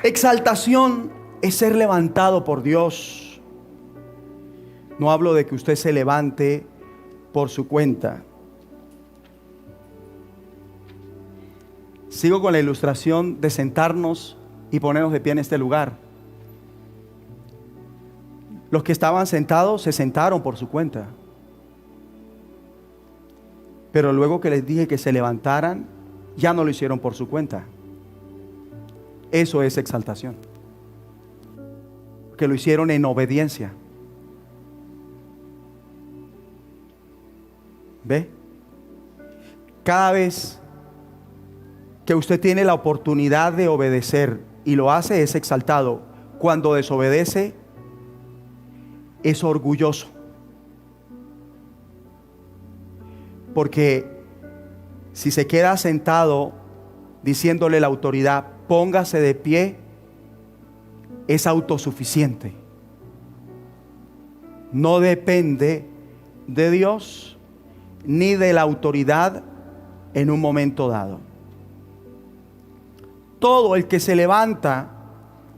Exaltación es ser levantado por Dios. No hablo de que usted se levante por su cuenta. Sigo con la ilustración de sentarnos y ponernos de pie en este lugar. Los que estaban sentados se sentaron por su cuenta. Pero luego que les dije que se levantaran, ya no lo hicieron por su cuenta. Eso es exaltación. Que lo hicieron en obediencia. ¿Ve? Cada vez que usted tiene la oportunidad de obedecer y lo hace, es exaltado. Cuando desobedece, es orgulloso. Porque si se queda sentado diciéndole a la autoridad, póngase de pie, es autosuficiente. No depende de Dios ni de la autoridad en un momento dado. Todo el que se levanta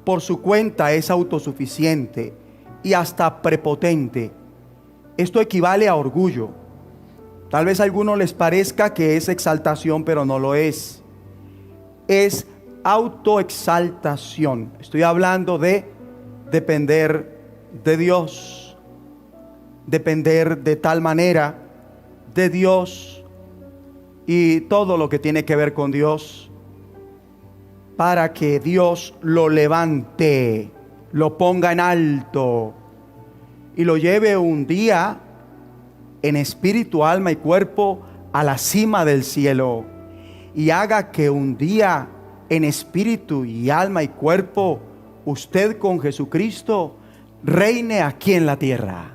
por su cuenta es autosuficiente y hasta prepotente. Esto equivale a orgullo. Tal vez a algunos les parezca que es exaltación, pero no lo es. Es autoexaltación. Estoy hablando de depender de Dios. Depender de tal manera de Dios y todo lo que tiene que ver con Dios, para que Dios lo levante, lo ponga en alto y lo lleve un día en espíritu, alma y cuerpo a la cima del cielo, y haga que un día en espíritu y alma y cuerpo usted con Jesucristo reine aquí en la tierra.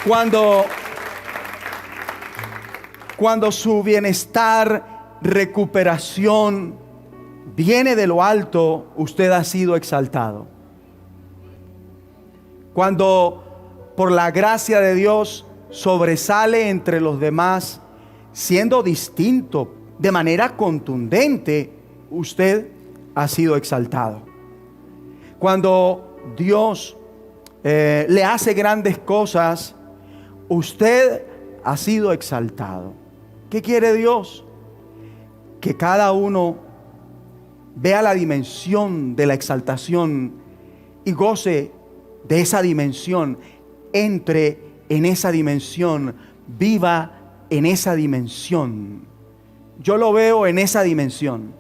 Cuando su bienestar, recuperación viene de lo alto, usted ha sido exaltado. Cuando por la gracia de Dios sobresale entre los demás, siendo distinto de manera contundente, usted ha sido exaltado. Cuando Dios le hace grandes cosas, usted ha sido exaltado. ¿Qué quiere Dios? Que cada uno vea la dimensión de la exaltación y goce de esa dimensión, entre en esa dimensión, viva en esa dimensión. Yo lo veo en esa dimensión.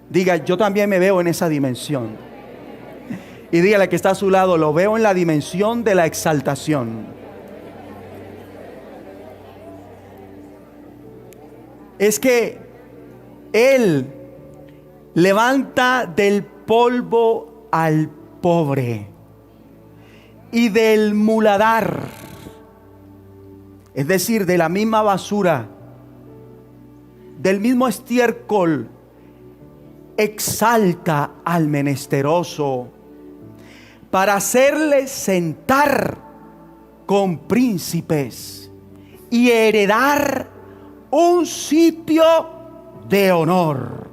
Diga, yo también me veo en esa dimensión. Y dígale que está a su lado, lo veo en la dimensión de la exaltación. Es que Él levanta del polvo al pobre y del muladar, es decir, de la misma basura, del mismo estiércol, exalta al menesteroso para hacerle sentar con príncipes y heredar un sitio de honor.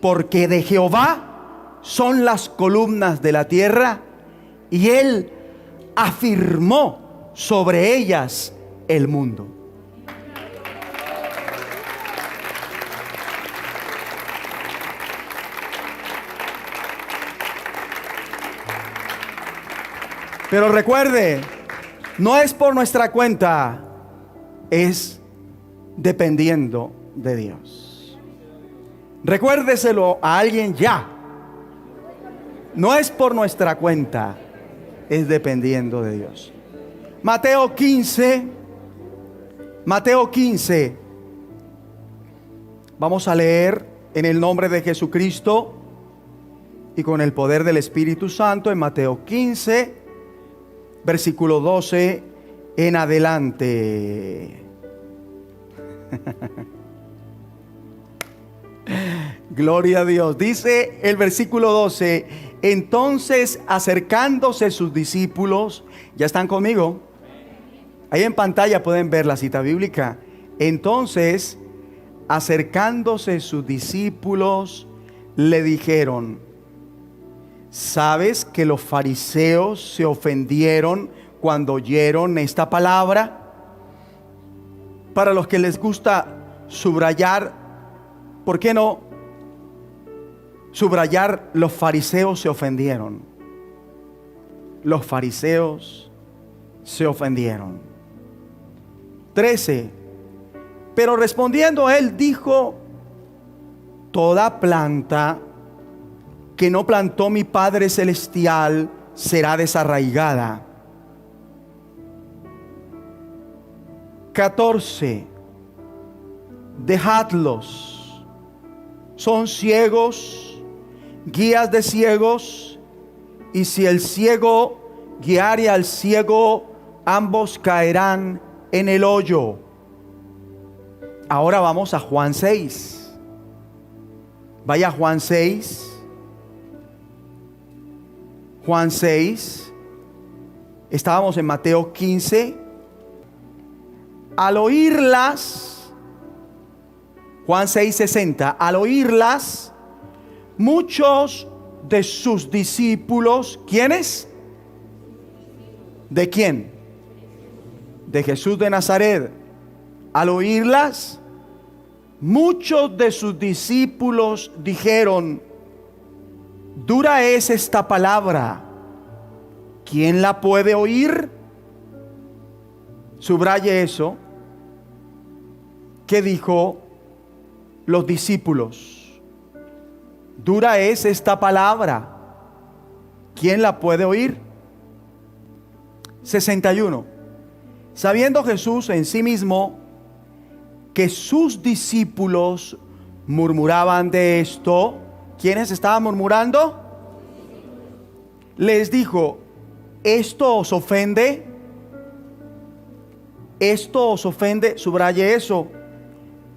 Porque de Jehová son las columnas de la tierra, y Él afirmó sobre ellas el mundo. Pero recuerde, no es por nuestra cuenta, es dependiendo de Dios. Recuérdeselo a alguien ya. No es por nuestra cuenta, es dependiendo de Dios. Mateo 15. Vamos a leer en el nombre de Jesucristo y con el poder del Espíritu Santo en Mateo 15, versículo 12 en adelante. Gloria a Dios. Dice el versículo 12: entonces, acercándose sus discípulos, ¿ya están conmigo? Ahí en pantalla pueden ver la cita bíblica. Entonces, acercándose sus discípulos, le dijeron: ¿sabes que los fariseos se ofendieron cuando oyeron esta palabra? Para los que les gusta subrayar, ¿por qué no subrayar: los fariseos se ofendieron? Los fariseos se ofendieron. 13. Pero respondiendo él dijo: toda planta que no plantó mi Padre Celestial será desarraigada. 14. Dejadlos, son ciegos, guías de ciegos, y si el ciego guiare al ciego, ambos caerán en el hoyo. Ahora vamos a Juan 6. Vaya a Juan 6. Juan 6. Estábamos en Mateo 15. Al oírlas, Juan 6:60, al oírlas, muchos de sus discípulos, ¿quiénes? ¿De quién? De Jesús de Nazaret. Al oírlas, muchos de sus discípulos dijeron: dura es esta palabra, ¿quién la puede oír? Subraye eso. ¿Qué dijo los discípulos? Dura es esta palabra, ¿quién la puede oír? 61. Sabiendo Jesús en sí mismo que sus discípulos murmuraban de esto, ¿quiénes estaban murmurando? Les dijo: ¿esto os ofende? ¿Esto os ofende? Subraye eso.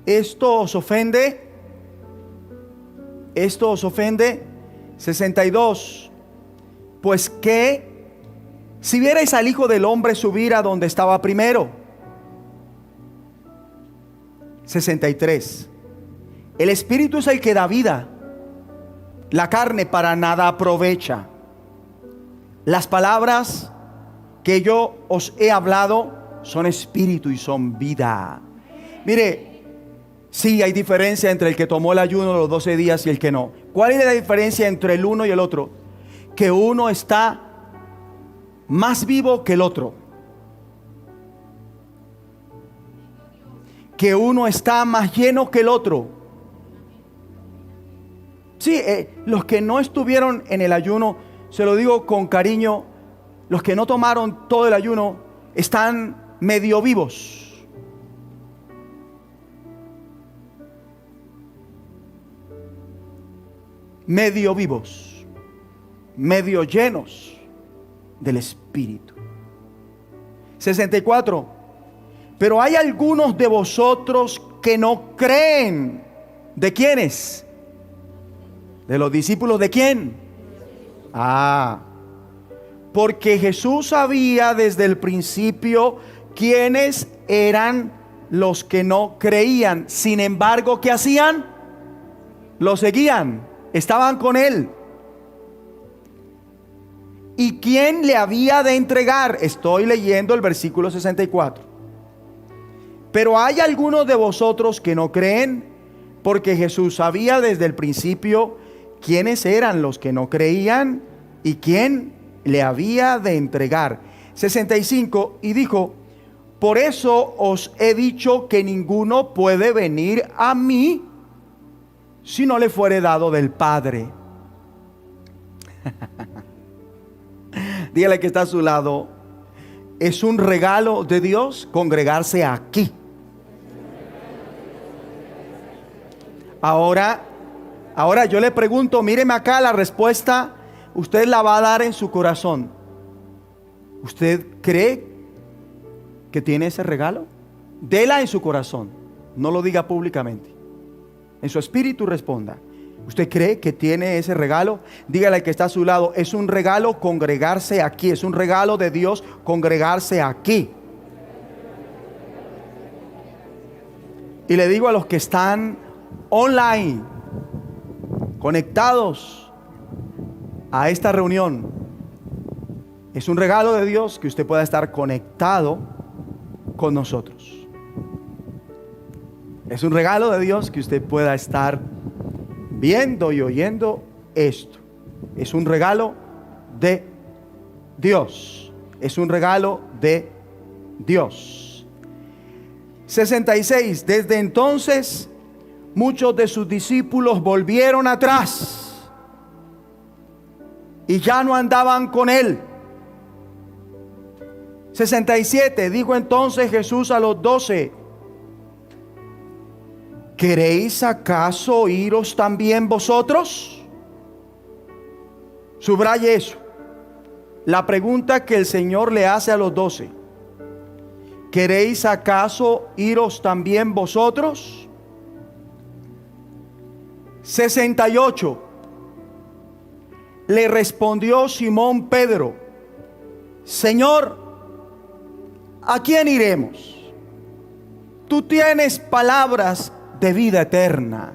¿Esto os ofende? ¿Esto os ofende? 62. Pues que si vierais al Hijo del Hombre subir a donde estaba primero. 63. El Espíritu es el que da vida, la carne para nada aprovecha. Las palabras que yo os he hablado son espíritu y son vida. Mire, sí hay diferencia entre el que tomó el ayuno de los 12 días y el que no. ¿Cuál es la diferencia entre el uno y el otro? Que uno está más vivo que el otro. Que uno está más lleno que el otro. Sí, los que no estuvieron en el ayuno, se lo digo con cariño, los que no tomaron todo el ayuno están medio vivos. Medio vivos, medio llenos del Espíritu. 64. Pero hay algunos de vosotros que no creen. ¿De quiénes? ¿De los discípulos de quién? Porque Jesús sabía desde el principio quiénes eran los que no creían. Sin embargo, ¿qué hacían? Lo seguían, estaban con él. ¿Y quién le había de entregar? Estoy leyendo el versículo 64. Pero hay algunos de vosotros que no creen, porque Jesús sabía desde el principio quiénes eran los que no creían y quién le había de entregar. 65. Y dijo: por eso os he dicho que ninguno puede venir a mí si no le fuere dado del Padre. Dígale que está a su lado: es un regalo de Dios congregarse aquí. Ahora yo le pregunto, míreme acá, la respuesta usted la va a dar en su corazón. ¿Usted cree que tiene ese regalo? Déla en su corazón, no lo diga públicamente. En su espíritu responda. ¿Usted cree que tiene ese regalo? Dígale al que está a su lado: es un regalo congregarse aquí, es un regalo de Dios congregarse aquí. Y le digo a los que están online, conectados a esta reunión, es un regalo de Dios que usted pueda estar conectado con nosotros. Es un regalo de Dios que usted pueda estar viendo y oyendo esto. Es un regalo de Dios. Es un regalo de Dios. 66. Desde entonces muchos de sus discípulos volvieron atrás y ya no andaban con él. 67. Dijo entonces Jesús a los 12: ¿queréis acaso iros también vosotros? Subraye eso. La pregunta que el Señor le hace a los 12: ¿queréis acaso iros también vosotros? 68. Le respondió Simón Pedro: Señor, ¿a quién iremos? Tú tienes palabras de vida eterna.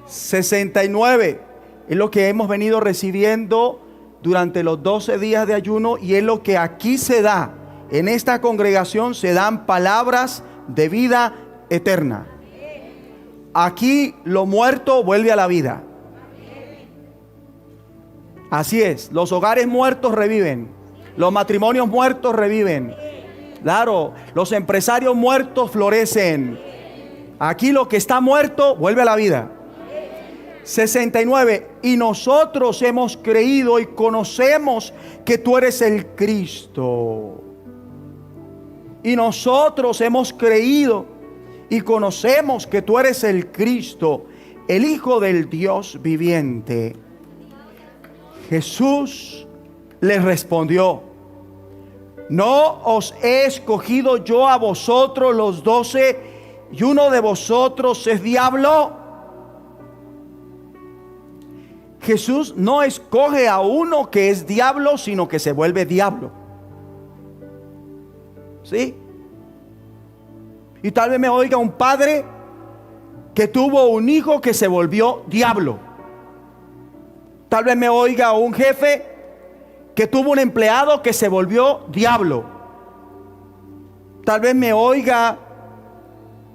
69. Es lo que hemos venido recibiendo durante los 12 días de ayuno, y es lo que aquí se da. En esta congregación se dan palabras de vida eterna. Aquí lo muerto vuelve a la vida. Así es, los hogares muertos reviven, los matrimonios muertos reviven. Claro, los empresarios muertos florecen. Aquí lo que está muerto vuelve a la vida. 69. Y nosotros hemos creído y conocemos que tú eres el Cristo. Y nosotros hemos creído y conocemos que tú eres el Cristo, el Hijo del Dios viviente. Jesús les respondió: ¿no os he escogido yo a vosotros los 12 y uno de vosotros es diablo? Jesús no escoge a uno que es diablo, sino que se vuelve diablo. ¿Sí? Y tal vez me oiga un padre que tuvo un hijo que se volvió diablo. Tal vez me oiga un jefe que tuvo un empleado que se volvió diablo. Tal vez me oiga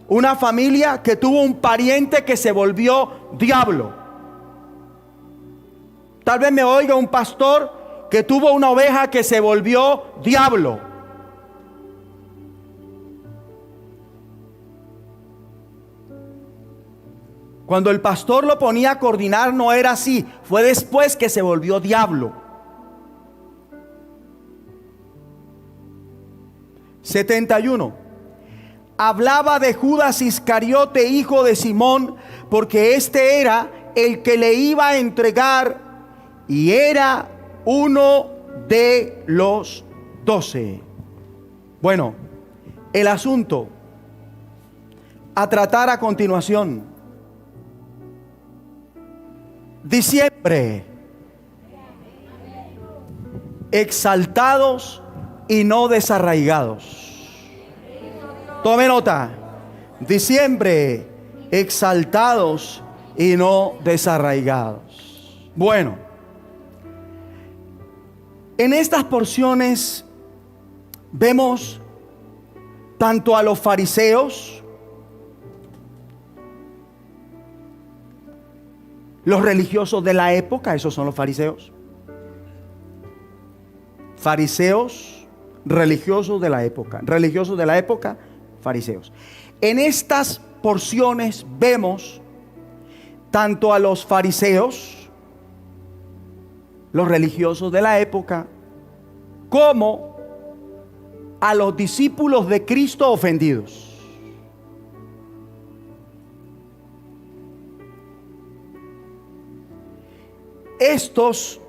una familia que tuvo un pariente que se volvió diablo. Tal vez me oiga un pastor que tuvo una oveja que se volvió diablo. Cuando el pastor lo ponía a coordinar no era así, fue después que se volvió diablo. 71. Hablaba de Judas Iscariote, hijo de Simón, porque este era el que le iba a entregar y era uno de los 12. Bueno, el asunto a tratar a continuación. Diciembre. Exaltados y no desarraigados. Tome nota. Diciembre. Exaltados y no desarraigados. Bueno, en estas porciones vemos tanto a los fariseos, los religiosos de la época, esos son los fariseos. Fariseos, religiosos de la época. Religiosos de la época, fariseos. En estas porciones vemos tanto a los fariseos, los religiosos de la época, como a los discípulos de Cristo ofendidos. Estos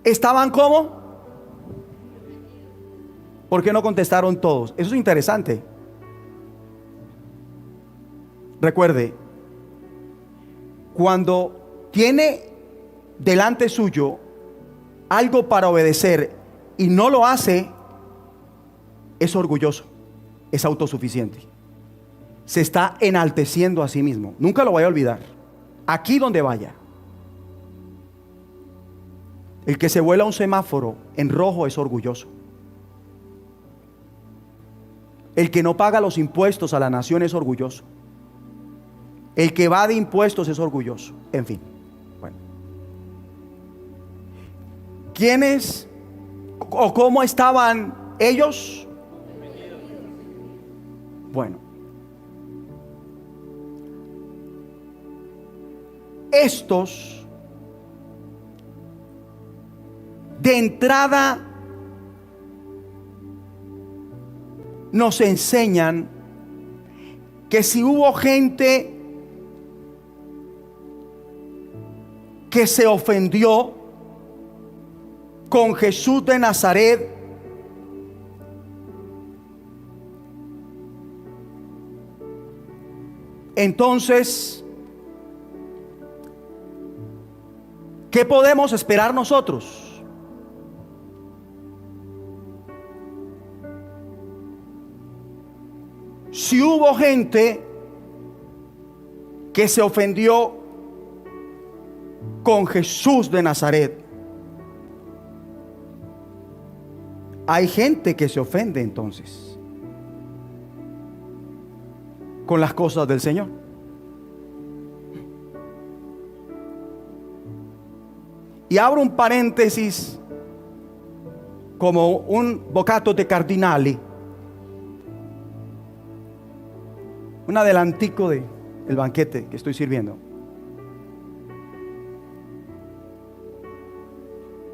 estaban ¿cómo? ¿Por qué no contestaron todos? Eso es interesante. Recuerde, cuando tiene delante suyo algo para obedecer y no lo hace, es orgulloso. es autosuficiente. Se está enalteciendo a sí mismo. Nunca lo vaya a olvidar. Aquí donde vaya. El que se vuela un semáforo en rojo es orgulloso. El que no paga los impuestos a la nación es orgulloso. El que va de impuestos es orgulloso. En fin. Bueno. ¿Quiénes o cómo estaban ellos? Bueno. Estos de entrada nos enseñan que si hubo gente que se ofendió con Jesús de Nazaret, entonces, ¿qué podemos esperar nosotros? Si hubo gente que se ofendió con Jesús de Nazaret, hay gente que se ofende entonces con las cosas del Señor. Y abro un paréntesis como un bocato de cardinali, un adelantico de el banquete que estoy sirviendo.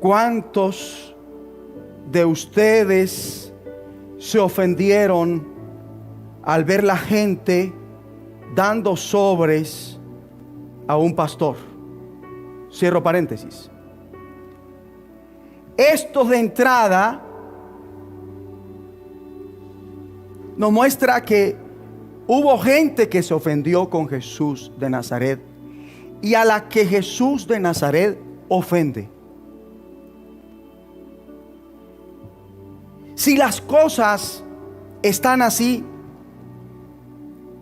¿Cuántos de ustedes se ofendieron al ver la gente dando sobres a un pastor? Cierro paréntesis. Esto de entrada nos muestra que hubo gente que se ofendió con Jesús de Nazaret y a la que Jesús de Nazaret ofende. Si las cosas están así,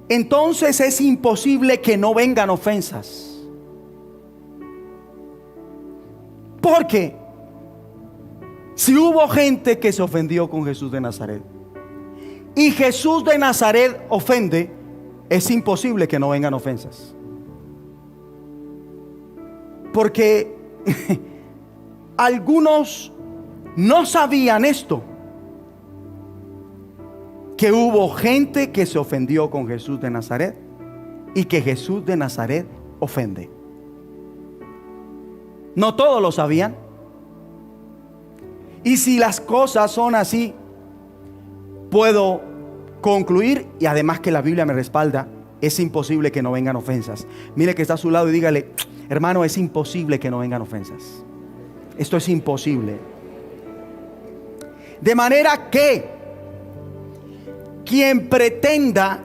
entonces es imposible que no vengan ofensas. Porque si hubo gente que se ofendió con Jesús de Nazaret y Jesús de Nazaret ofende, es imposible que no vengan ofensas. Porque algunos no sabían esto, que hubo gente que se ofendió con Jesús de Nazaret y que Jesús de Nazaret ofende. No todos lo sabían. Y si las cosas son así, puedo concluir, y además que la Biblia me respalda, es imposible que no vengan ofensas. Mire que está a su lado y dígale: hermano, es imposible que no vengan ofensas. Esto es imposible. De manera que quien pretenda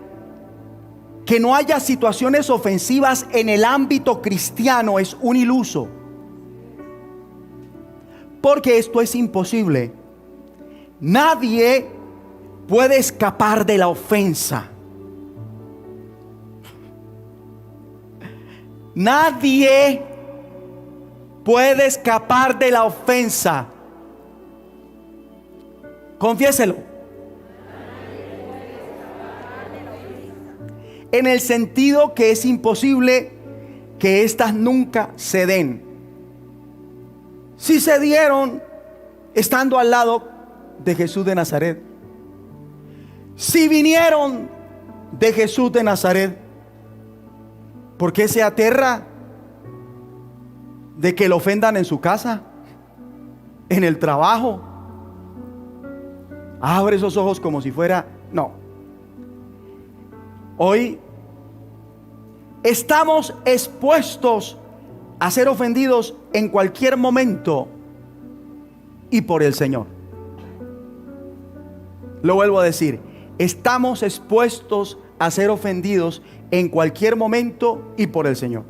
que no haya situaciones ofensivas en el ámbito cristiano es un iluso. Porque esto es imposible. Nadie puede escapar de la ofensa. Nadie puede escapar de la ofensa. Confiéselo. En el sentido que es imposible que éstas nunca se den. Si se dieron estando al lado de Jesús de Nazaret, si vinieron de Jesús de Nazaret, ¿por qué se aterra de que lo ofendan en su casa, en el trabajo? Abre esos ojos como si fuera... No. Hoy estamos expuestos a ser ofendidos en cualquier momento y por el Señor. Lo vuelvo a decir, estamos expuestos a ser ofendidos en cualquier momento y por el Señor.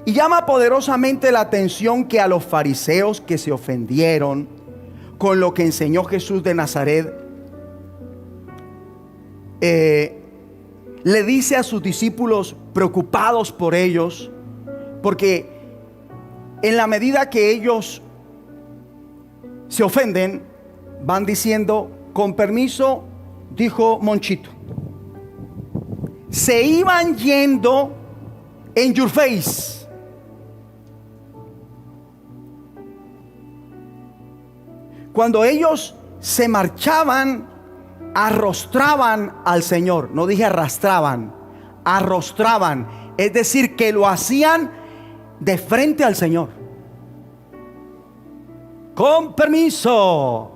Y llama poderosamente la atención que a los fariseos que se ofendieron con lo que enseñó Jesús de Nazaret, le dice a sus discípulos, preocupados por ellos, porque en la medida que ellos se ofenden, van diciendo, con permiso, dijo Monchito, se iban yendo en your face. Cuando ellos se marchaban, arrostraban al Señor. No dije arrastraban, arrostraban. Es decir, que lo hacían de frente al Señor. Con permiso.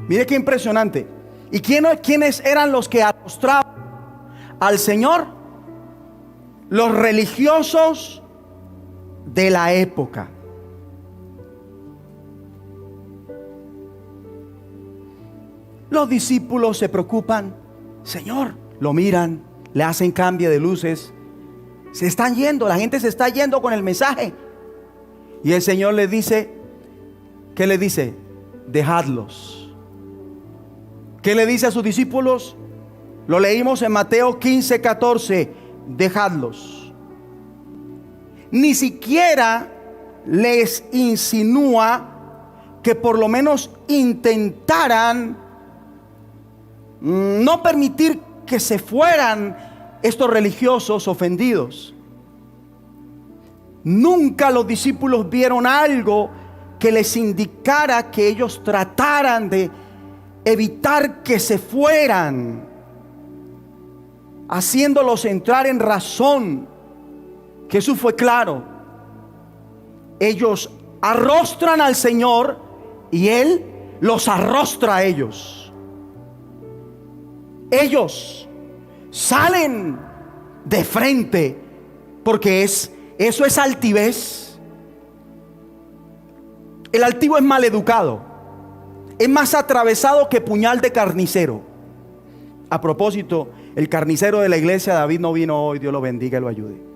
Mire qué impresionante. ¿Y quiénes eran los que arrostraban al Señor? Los religiosos de la época. Los discípulos se preocupan, Señor, lo miran, le hacen cambio de luces, se están yendo, la gente se está yendo con el mensaje. Y el Señor les dice, ¿qué le dice? Dejadlos. ¿Qué le dice a sus discípulos? Lo leímos en Mateo 15:14, dejadlos. Ni siquiera les insinúa que por lo menos intentaran no permitir que se fueran estos religiosos ofendidos. Nunca los discípulos vieron algo que les indicara que ellos trataran de evitar que se fueran, haciéndolos entrar en razón. Jesús fue claro. Ellos arrostran al Señor y Él los arrostra a ellos. Ellos salen de frente porque eso es altivez. El altivo es maleducado, es más atravesado que puñal de carnicero. A propósito, el carnicero de la iglesia, David, no vino hoy. Dios lo bendiga y lo ayude.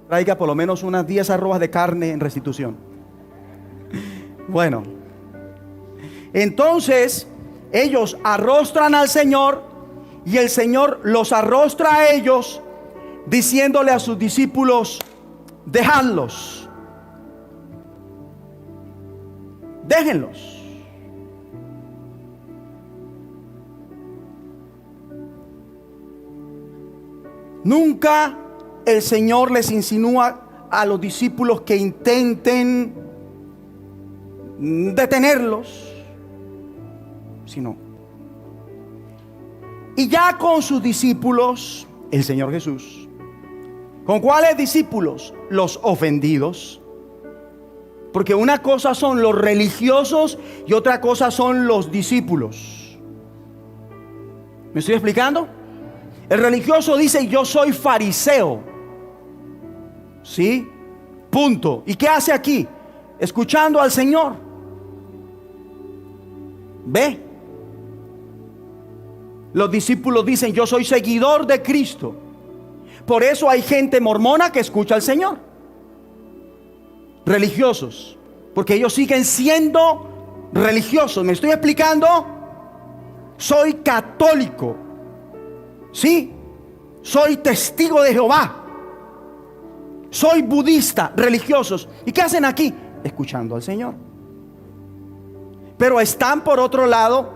Traiga por lo menos unas 10 arrobas de carne en restitución. Bueno, entonces ellos arrostran al Señor y el Señor los arrostra a ellos, diciéndole a sus discípulos, dejadlos, déjenlos. Nunca el Señor les insinúa a los discípulos que intenten detenerlos, sino. Y ya con sus discípulos, el Señor Jesús, ¿con cuáles discípulos? Los ofendidos. Porque una cosa son los religiosos y otra cosa son los discípulos. ¿Me estoy explicando? El religioso dice, yo soy fariseo. ¿Sí? Punto. ¿Y qué hace aquí? Escuchando al Señor. ¿Ve? Los discípulos dicen, yo soy seguidor de Cristo. Por eso hay gente mormona que escucha al Señor. Religiosos. Porque ellos siguen siendo religiosos. ¿Me estoy explicando? Soy católico. Sí. Soy testigo de Jehová. Soy budista, religiosos. ¿Y qué hacen aquí? Escuchando al Señor. Pero están por otro lado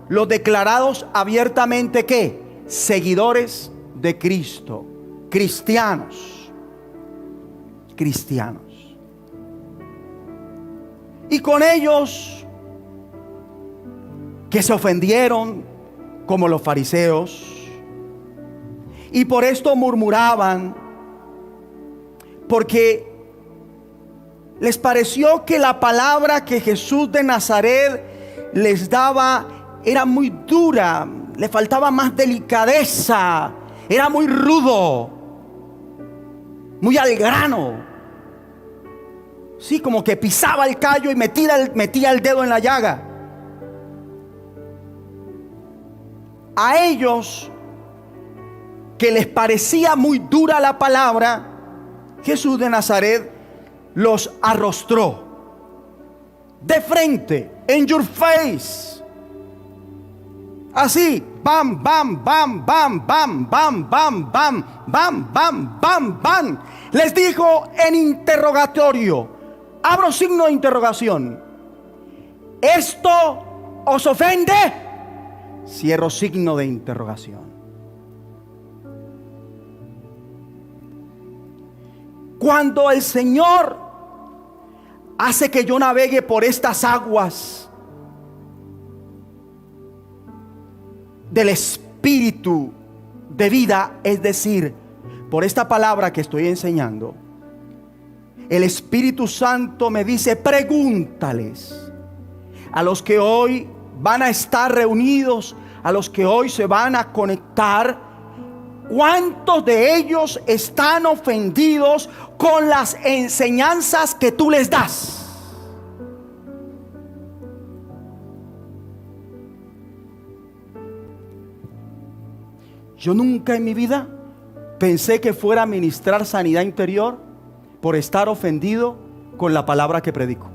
los declarados abiertamente ¿qué? Seguidores de Cristo. Cristianos. Cristianos. Y con ellos que se ofendieron como los fariseos. Y por esto murmuraban. Porque les pareció que la palabra que Jesús de Nazaret les daba era muy dura, le faltaba más delicadeza, era muy rudo, muy al grano. Sí, como que pisaba el callo y metía el dedo en la llaga. A ellos, que les parecía muy dura la palabra, Jesús de Nazaret los arrostró de frente, en your face. Así, bam, bam, bam, bam, bam, bam, bam, bam, bam, bam, bam, bam. Les dijo en interrogatorio, abro signo de interrogación: ¿esto os ofende? Cierro signo de interrogación. Cuando el Señor hace que yo navegue por estas aguas del espíritu de vida, es decir, por esta palabra que estoy enseñando, el Espíritu Santo me dice: pregúntales a los que hoy van a estar reunidos, a los que hoy se van a conectar, ¿cuántos de ellos están ofendidos con las enseñanzas que tú les das? Yo nunca en mi vida pensé que fuera a ministrar sanidad interior por estar ofendido con la palabra que predico.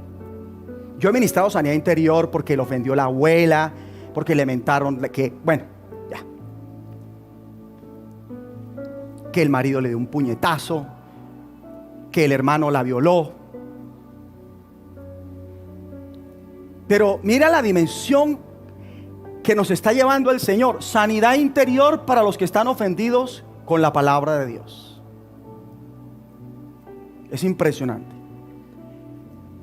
Yo he ministrado sanidad interior porque le ofendió la abuela, porque le mentaron que, bueno, ya, que el marido le dio un puñetazo, que el hermano la violó. Pero mira la dimensión que nos está llevando el Señor: sanidad interior para los que están ofendidos con la palabra de Dios. Es impresionante.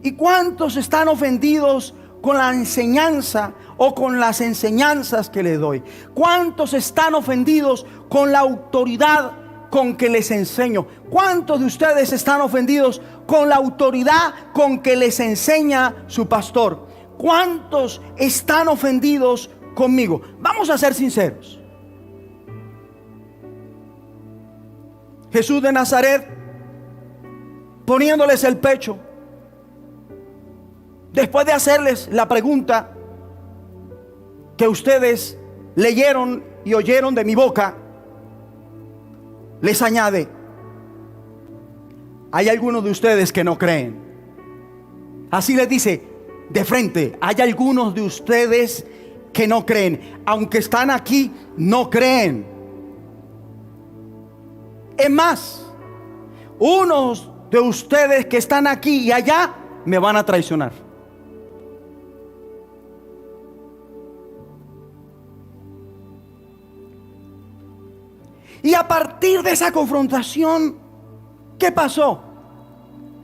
¿Y cuántos están ofendidos con la enseñanza o con las enseñanzas que les doy? ¿Cuántos están ofendidos con la autoridad con que les enseño? ¿Cuántos de ustedes están ofendidos con la autoridad con que les enseña su pastor? ¿Cuántos están ofendidos conmigo? Vamos a ser sinceros. Jesús de Nazaret, poniéndoles el pecho, después de hacerles la pregunta que ustedes leyeron y oyeron de mi boca, les añade: hay algunos de ustedes que no creen. Así les dice de frente: hay algunos de ustedes que no creen. Aunque están aquí, no creen. Es más, unos de ustedes que están aquí y allá me van a traicionar. Y a partir de esa confrontación, ¿qué pasó?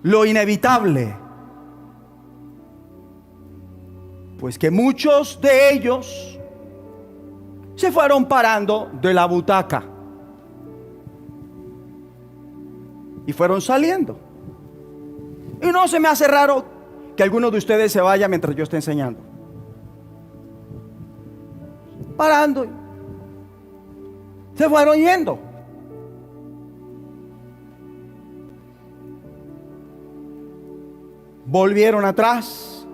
Lo inevitable. Pues que muchos de ellos se fueron parando de la butaca y fueron saliendo. Y no se me hace raro que algunos de ustedes se vayan mientras yo esté enseñando. Parando, se fueron yendo. Volvieron atrás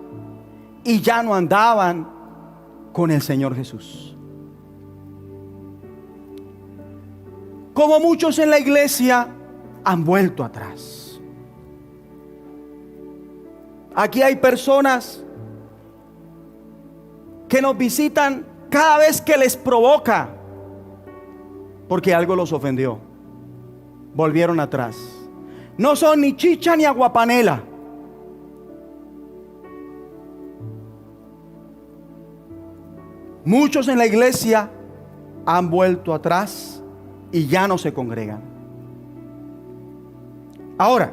y ya no andaban con el Señor Jesús. Como muchos en la iglesia han vuelto atrás. Aquí hay personas que nos visitan cada vez que les provoca, porque algo los ofendió. Volvieron atrás. No son ni chicha ni aguapanela. Muchos en la iglesia han vuelto atrás y ya no se congregan. Ahora,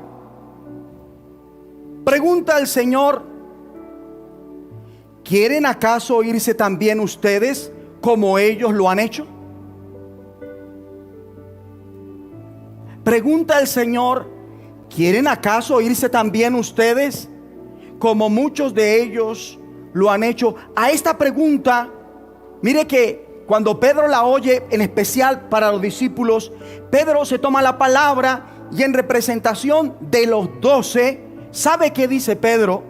pregunta al Señor: ¿quieren acaso irse también ustedes como ellos lo han hecho? Pregunta al Señor: ¿quieren acaso irse también ustedes como muchos de ellos lo han hecho? A esta pregunta, mire que cuando Pedro la oye, en especial para los discípulos, Pedro se toma la palabra y en representación de los 12, ¿sabe qué dice Pedro?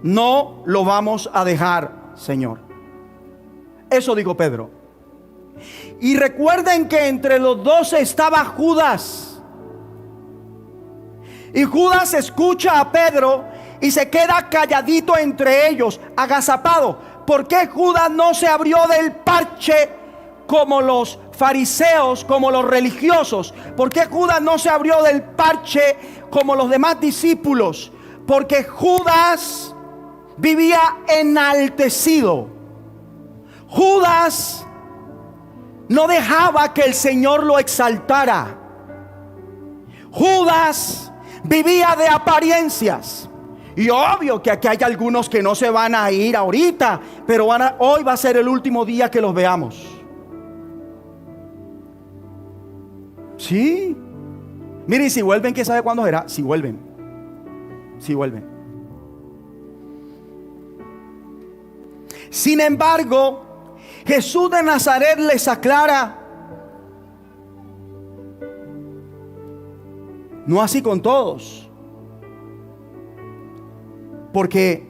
No lo vamos a dejar, Señor. Eso dijo Pedro. Y recuerden que entre los 12 estaba Judas. Y Judas escucha a Pedro y se queda calladito entre ellos, agazapado. ¿Por qué Judas no se abrió del parche como los fariseos, como los religiosos? ¿Por qué Judas no se abrió del parche como los demás discípulos? Porque Judas vivía enaltecido. Judas no dejaba que el Señor lo exaltara. Judas vivía de apariencias. Y obvio que aquí hay algunos que no se van a ir ahorita, pero hoy va a ser el último día que los veamos. Sí. Miren, si vuelven, ¿quién sabe cuándo será? Si vuelven. Si vuelven. Sin embargo, Jesús de Nazaret les aclara: no así con todos. Porque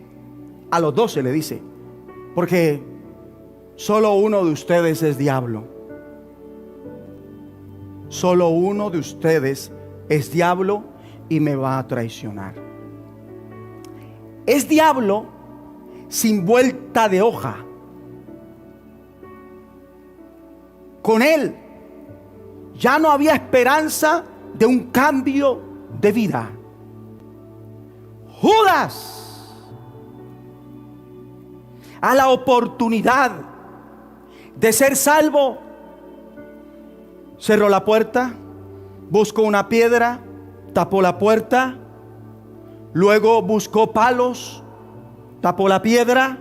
a los 12 le dice: porque solo uno de ustedes es diablo. Solo uno de ustedes es diablo y me va a traicionar. Es diablo sin vuelta de hoja. Con él ya no había esperanza de un cambio de vida. Judas, a la oportunidad de ser salvo, cerró la puerta, buscó una piedra, tapó la puerta, luego buscó palos, tapó la piedra,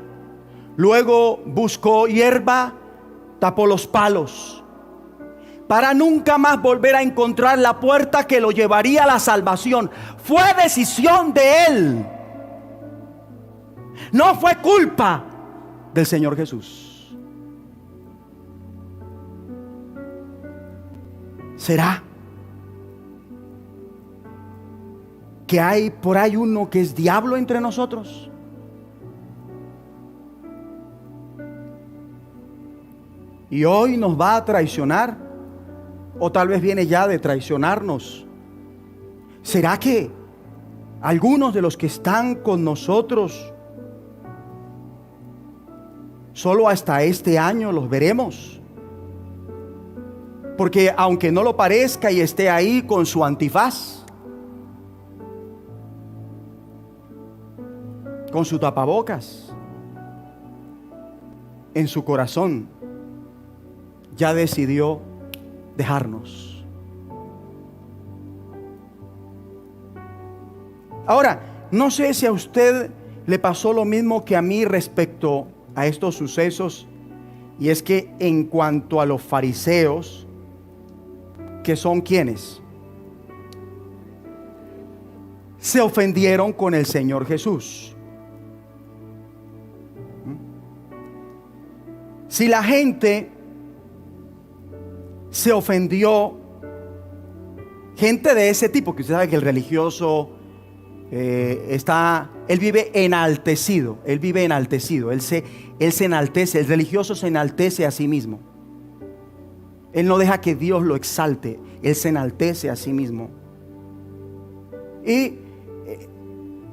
luego buscó hierba, tapó los palos, para nunca más volver a encontrar la puerta que lo llevaría a la salvación. Fue decisión de él, no fue culpa del Señor Jesús. ¿Será que hay por ahí uno que es diablo entre nosotros? Y hoy nos va a traicionar, o tal vez viene ya de traicionarnos. ¿Será que algunos de los que están con nosotros solo hasta este año los veremos? Porque aunque no lo parezca y esté ahí con su antifaz, con su tapabocas, en su corazón ya decidió dejarnos. Ahora, no sé si a usted le pasó lo mismo que a mí respecto a estos sucesos, y es que en cuanto a los fariseos, que son quienes se ofendieron con el Señor Jesús. Si la gente se ofendió, gente de ese tipo, que usted sabe que el religioso él vive enaltecido, él se enaltece, el religioso se enaltece a sí mismo. Él no deja que Dios lo exalte, él se enaltece a sí mismo. Y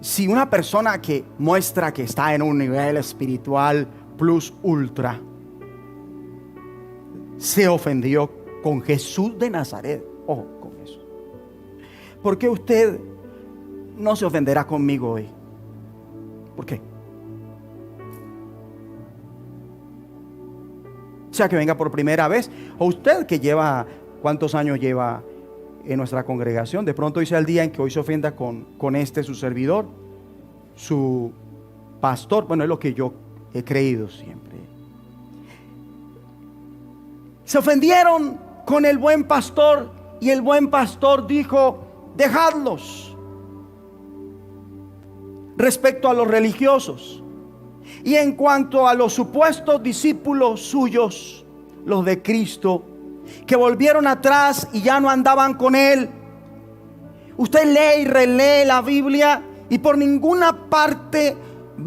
si una persona que muestra que está en un nivel espiritual plus ultra se ofendió con Jesús de Nazaret, ojo con eso, ¿por qué usted no se ofenderá conmigo hoy? ¿Por qué? Sea que venga por primera vez, o usted que lleva, ¿cuántos años lleva en nuestra congregación? De pronto hoy sea el día en que hoy se ofenda con su servidor, su pastor. Bueno, es lo que yo he creído siempre. Se ofendieron con el buen pastor, y el buen pastor dijo: dejadlos. Respecto a los religiosos, y en cuanto a los supuestos discípulos suyos, los de Cristo, que volvieron atrás y ya no andaban con él, usted lee y relee la Biblia y por ninguna parte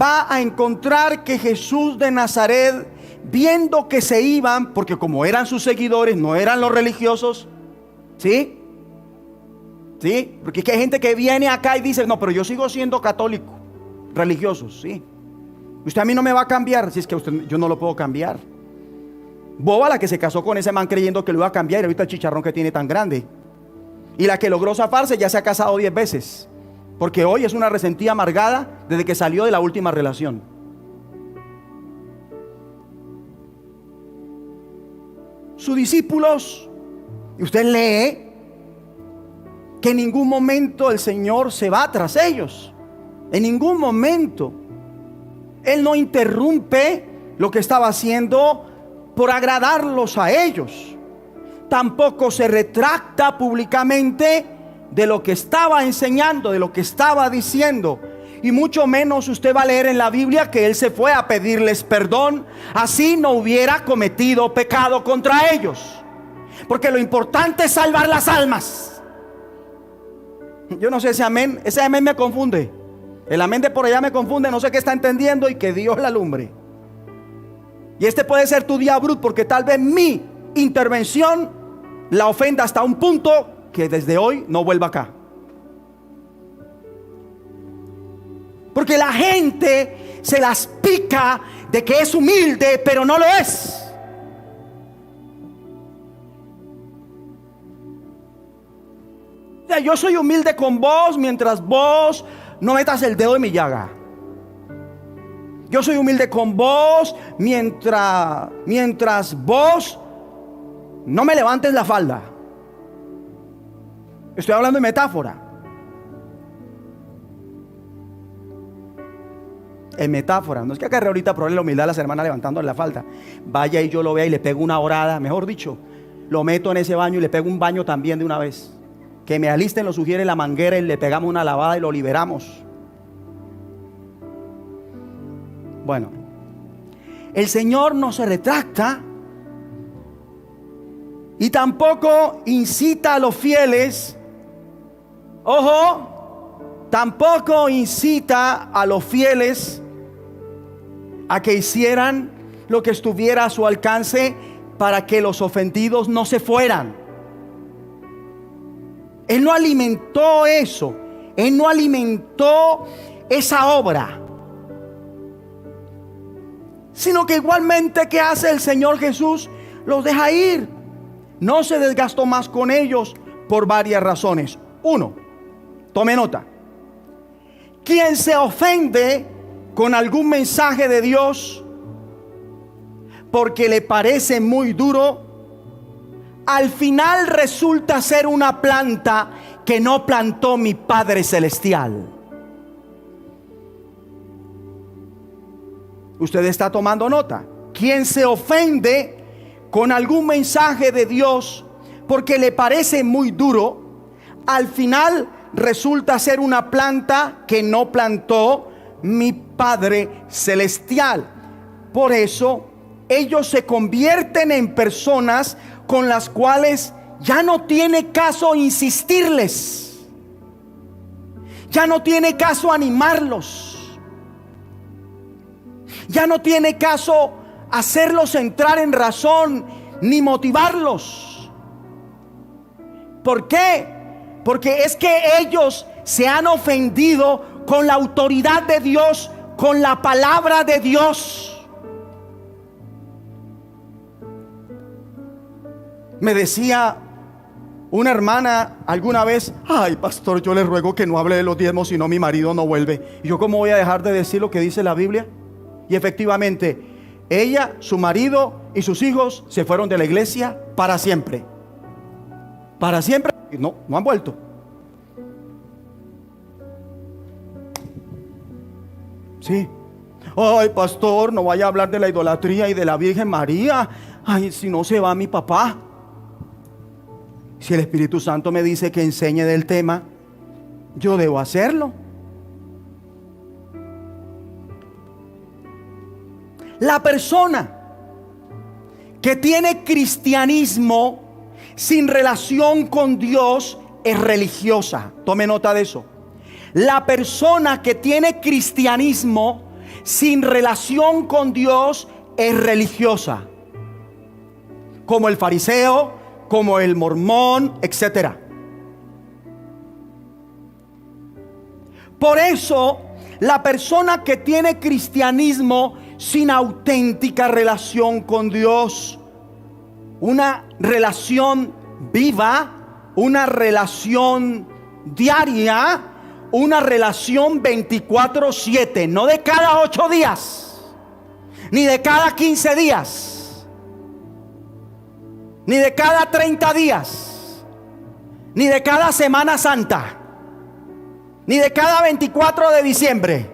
va a encontrar que Jesús de Nazaret, viendo que se iban, porque como eran sus seguidores, no eran los religiosos, ¿sí? ¿Sí? Porque es que hay gente que viene acá y dice, no, pero yo sigo siendo católico, religioso, ¿sí? Usted a mí no me va a cambiar. Si es que yo no lo puedo cambiar. Boba la que se casó con ese man creyendo que lo iba a cambiar, y ahorita el chicharrón que tiene tan grande. Y la que logró zafarse ya se ha casado 10 veces. Porque hoy es una resentida amargada desde que salió de la última relación. Sus discípulos, y usted lee que en ningún momento el Señor se va tras ellos. En ningún momento. Él no interrumpe lo que estaba haciendo por agradarlos a ellos. Tampoco se retracta públicamente de lo que estaba enseñando, de lo que estaba diciendo. Y mucho menos usted va a leer en la Biblia que Él se fue a pedirles perdón, así no hubiera cometido pecado contra ellos. Porque lo importante es salvar las almas. Yo no sé ese amén me confunde. El amén de por allá me confunde, no sé qué está entendiendo, y que Dios la alumbre. Y este puede ser tu día, Brut, porque tal vez mi intervención la ofenda hasta un punto que desde hoy no vuelva acá. Porque la gente se las pica de que es humilde, pero no lo es. Yo soy humilde con vos mientras vos no metas el dedo en mi llaga. Yo soy humilde con vos mientras vos no me levantes la falda. Estoy hablando de metáfora. En metáfora. No es que agarre ahorita probarle la humildad a las hermanas levantándole la falda. Vaya y yo lo vea y le pego una orada. Mejor dicho, lo meto en ese baño y le pego un baño también de una vez. Que me alisten, lo sugiere la manguera y le pegamos una lavada y lo liberamos. Bueno, el Señor no se retracta y tampoco incita a los fieles. Ojo, tampoco incita a los fieles a que hicieran lo que estuviera a su alcance para que los ofendidos no se fueran. Él no alimentó eso. Él no alimentó esa obra. Sino que igualmente, ¿qué hace el Señor Jesús? Los deja ir. No se desgastó más con ellos por varias razones. Uno, tome nota. Quien se ofende con algún mensaje de Dios porque le parece muy duro, al final resulta ser una planta que no plantó mi Padre Celestial. Usted está tomando nota. Quien se ofende con algún mensaje de Dios porque le parece muy duro, al final resulta ser una planta que no plantó mi Padre Celestial. Por eso ellos se convierten en personas con las cuales ya no tiene caso insistirles, ya no tiene caso animarlos, ya no tiene caso hacerlos entrar en razón ni motivarlos. ¿Por qué? Porque es que ellos se han ofendido con la autoridad de Dios, con la palabra de Dios. Me decía una hermana alguna vez: ay, pastor, yo le ruego que no hable de los diezmos, si no mi marido no vuelve. Y yo, ¿cómo voy a dejar de decir lo que dice la Biblia? Y efectivamente, ella, su marido y sus hijos se fueron de la iglesia para siempre. Para siempre. No han vuelto. Sí. Ay, pastor, no vaya a hablar de la idolatría y de la Virgen María. Ay, si no se va mi papá. Si el Espíritu Santo me dice que enseñe del tema, yo debo hacerlo. La persona que tiene cristianismo sin relación con Dios es religiosa. Tome nota de eso. La persona que tiene cristianismo sin relación con Dios es religiosa. Como el fariseo, como el mormón, etcétera. Por eso, la persona que tiene cristianismo sin auténtica relación con Dios, una relación viva, una relación diaria, una relación 24/7, no de cada 8 días, ni de cada 15 días, ni de cada 30 días, ni de cada Semana Santa, ni de cada 24 de diciembre,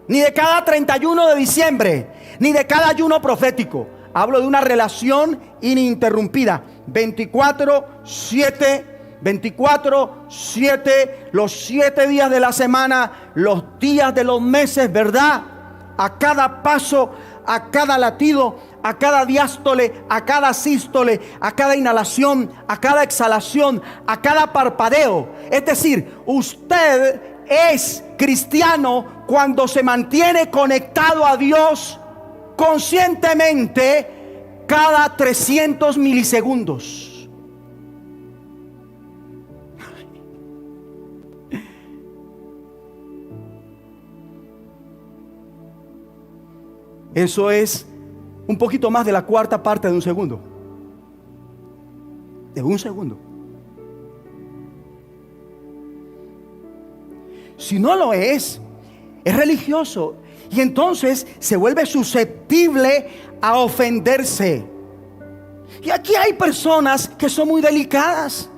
ni de cada 31 de diciembre, ni de cada ayuno profético. Hablo de una relación ininterrumpida, 24/7, 24/7, los 7 días de la semana, los días de los meses, ¿verdad? A cada paso, a cada latido, a cada diástole, a cada sístole, a cada inhalación, a cada exhalación, a cada parpadeo. Es decir, usted es cristiano cuando se mantiene conectado a Dios conscientemente cada 300 milisegundos. Eso es un poquito más de la cuarta parte de un segundo. De un segundo. Si no lo es religioso. Y entonces se vuelve susceptible a ofenderse. Y aquí hay personas que son muy delicadas.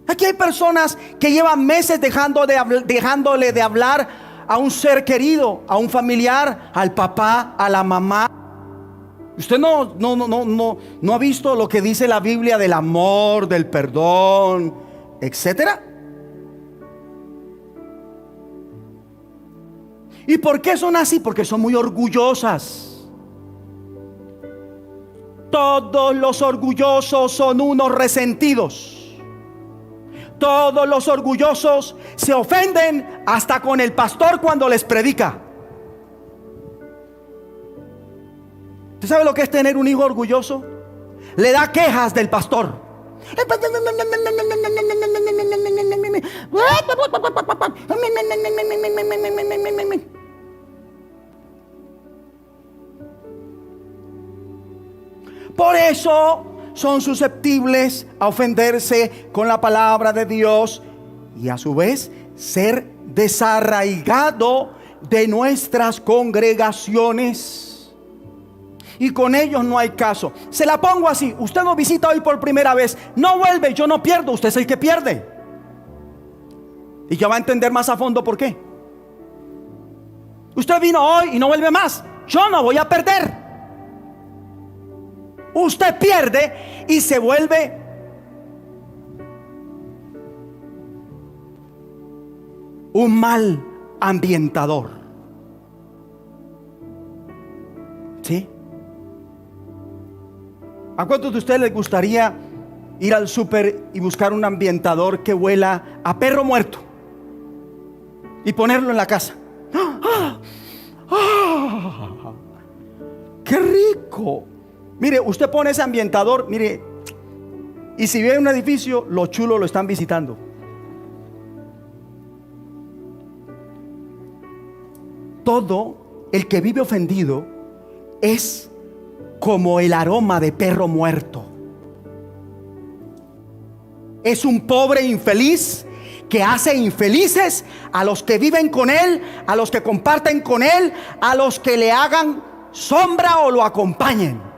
Aquí hay personas que llevan meses dejándole de hablar a un ser querido, a un familiar, al papá, a la mamá. Usted no ha visto lo que dice la Biblia del amor, del perdón, etcétera. ¿Y por qué son así? Porque son muy orgullosas. Todos los orgullosos son unos resentidos. Todos los orgullosos se ofenden hasta con el pastor cuando les predica. ¿Usted sabe lo que es tener un hijo orgulloso? Le da quejas del pastor. Por eso son susceptibles a ofenderse con la palabra de Dios y a su vez ser desarraigado de nuestras congregaciones. Y con ellos no hay caso. Se la pongo así: usted nos visita hoy por primera vez, no vuelve, yo no pierdo, usted es el que pierde. Y ya va a entender más a fondo por qué. Usted vino hoy y no vuelve más, yo no voy a perder. Usted pierde y se vuelve un mal ambientador. ¿Sí? ¿A cuántos de ustedes les gustaría ir al súper y buscar un ambientador que huela a perro muerto y ponerlo en la casa? ¡Ah! ¡Ah! ¡Qué rico! Mire, usted pone ese ambientador, mire, y si vive en un edificio, los chulos lo están visitando. Todo el que vive ofendido es como el aroma de perro muerto. Es un pobre infeliz que hace infelices a los que viven con él, a los que comparten con él, a los que le hagan sombra o lo acompañen.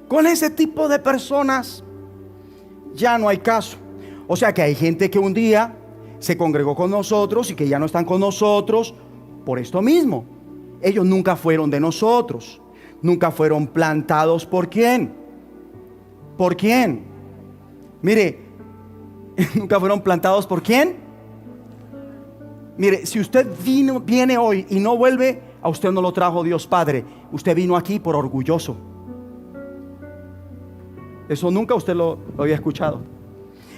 Con ese tipo de personas ya no hay caso. O sea que hay gente que un día se congregó con nosotros y que ya no están con nosotros por esto mismo. Ellos nunca fueron de nosotros. Nunca fueron plantados ¿por quién? ¿Por quién? Mire, nunca fueron plantados ¿por quién? Mire, si usted viene hoy y no vuelve, a usted no lo trajo Dios Padre. Usted vino aquí por orgulloso. Eso nunca usted lo había escuchado.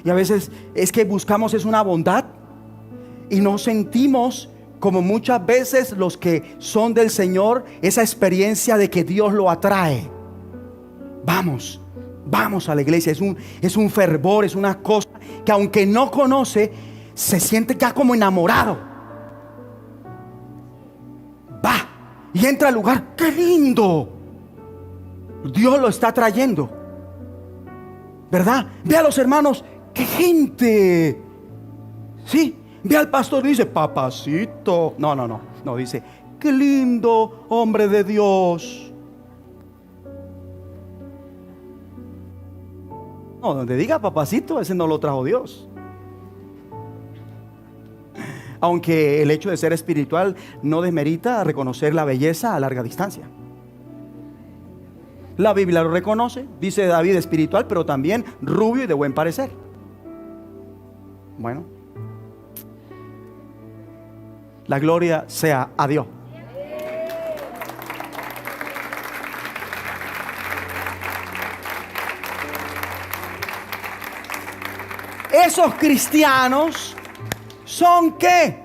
Y a veces es que buscamos es una bondad y no sentimos como muchas veces los que son del Señor, esa experiencia de que Dios lo atrae. Vamos a la iglesia. Es un fervor, es una cosa que aunque no conoce, se siente ya como enamorado. Va y entra al lugar. ¡Qué lindo! Dios lo está trayendo, ¿verdad? Ve a los hermanos. ¡Qué gente! Sí. Ve al pastor y dice, papacito. No, dice, qué lindo hombre de Dios. No, donde diga papacito, ese no lo trajo Dios. Aunque el hecho de ser espiritual no desmerita reconocer la belleza a larga distancia. La Biblia lo reconoce, dice David espiritual, pero también rubio y de buen parecer. Bueno, la gloria sea a Dios. Esos cristianos son ¿qué?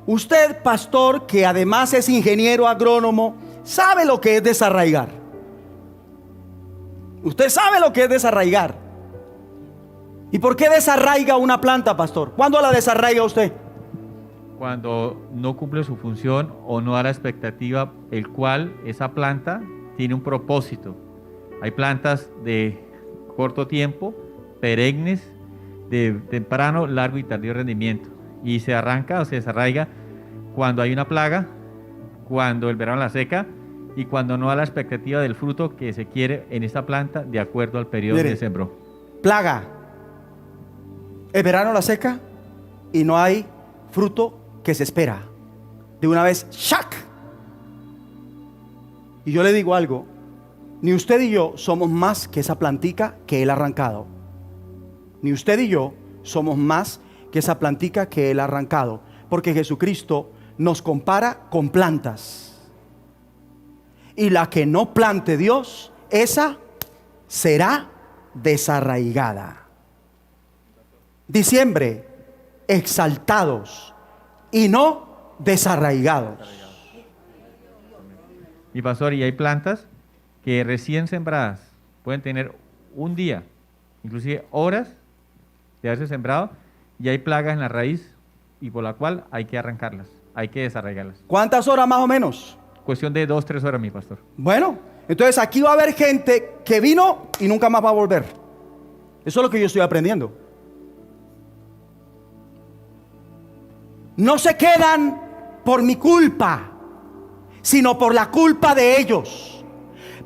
Usted, pastor, que además es ingeniero agrónomo, sabe lo que es desarraigar. Usted sabe lo que es desarraigar. ¿Y por qué desarraiga una planta, pastor? ¿Cuándo la desarraiga usted? Cuando no cumple su función o no da la expectativa, el cual esa planta tiene un propósito. Hay plantas de corto tiempo, perennes, de temprano, largo y tardío rendimiento. Y se arranca o se desarraiga cuando hay una plaga, cuando el verano la seca y cuando no da la expectativa del fruto que se quiere en esta planta de acuerdo al periodo que sembró. Plaga. El verano la seca y no hay fruto que se espera. De una vez, ¡shac! Y yo le digo algo, ni usted y yo somos más que esa plantica que él ha arrancado. Ni usted y yo somos más que esa plantica que él ha arrancado. Porque Jesucristo nos compara con plantas. Y la que no plante Dios, esa será desarraigada. Diciembre, exaltados y no desarraigados. Mi pastor, y hay plantas que recién sembradas pueden tener un día, inclusive horas de haberse sembrado, y hay plagas en la raíz y por la cual hay que arrancarlas, hay que desarraigarlas. ¿Cuántas horas más o menos? Cuestión de 2-3 horas, mi pastor. Bueno, entonces aquí va a haber gente que vino y nunca más va a volver. Eso es lo que yo estoy aprendiendo. No se quedan por mi culpa, sino por la culpa de ellos.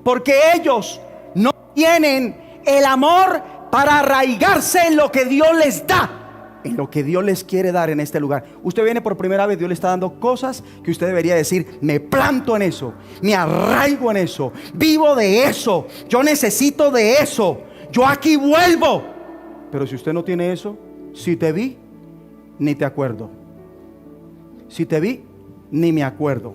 Porque ellos no tienen el amor para arraigarse en lo que Dios les da, en lo que Dios les quiere dar en este lugar. Usted viene por primera vez, Dios le está dando cosas que usted debería decir, me planto en eso, me arraigo en eso, vivo de eso, yo necesito de eso, yo aquí vuelvo. Pero si usted no tiene eso, si te vi, ni te acuerdo. Si te vi, ni me acuerdo.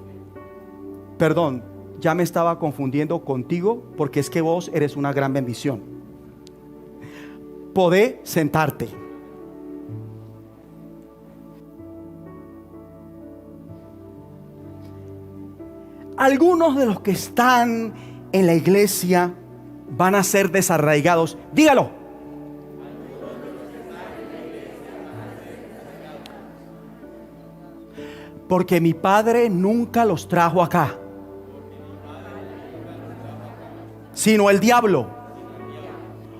Perdón, ya me estaba confundiendo contigo, porque es que vos eres una gran bendición. Podés sentarte. Algunos de los que están en la iglesia van a ser desarraigados. Dígalo. Porque mi padre nunca los trajo acá, sino el diablo.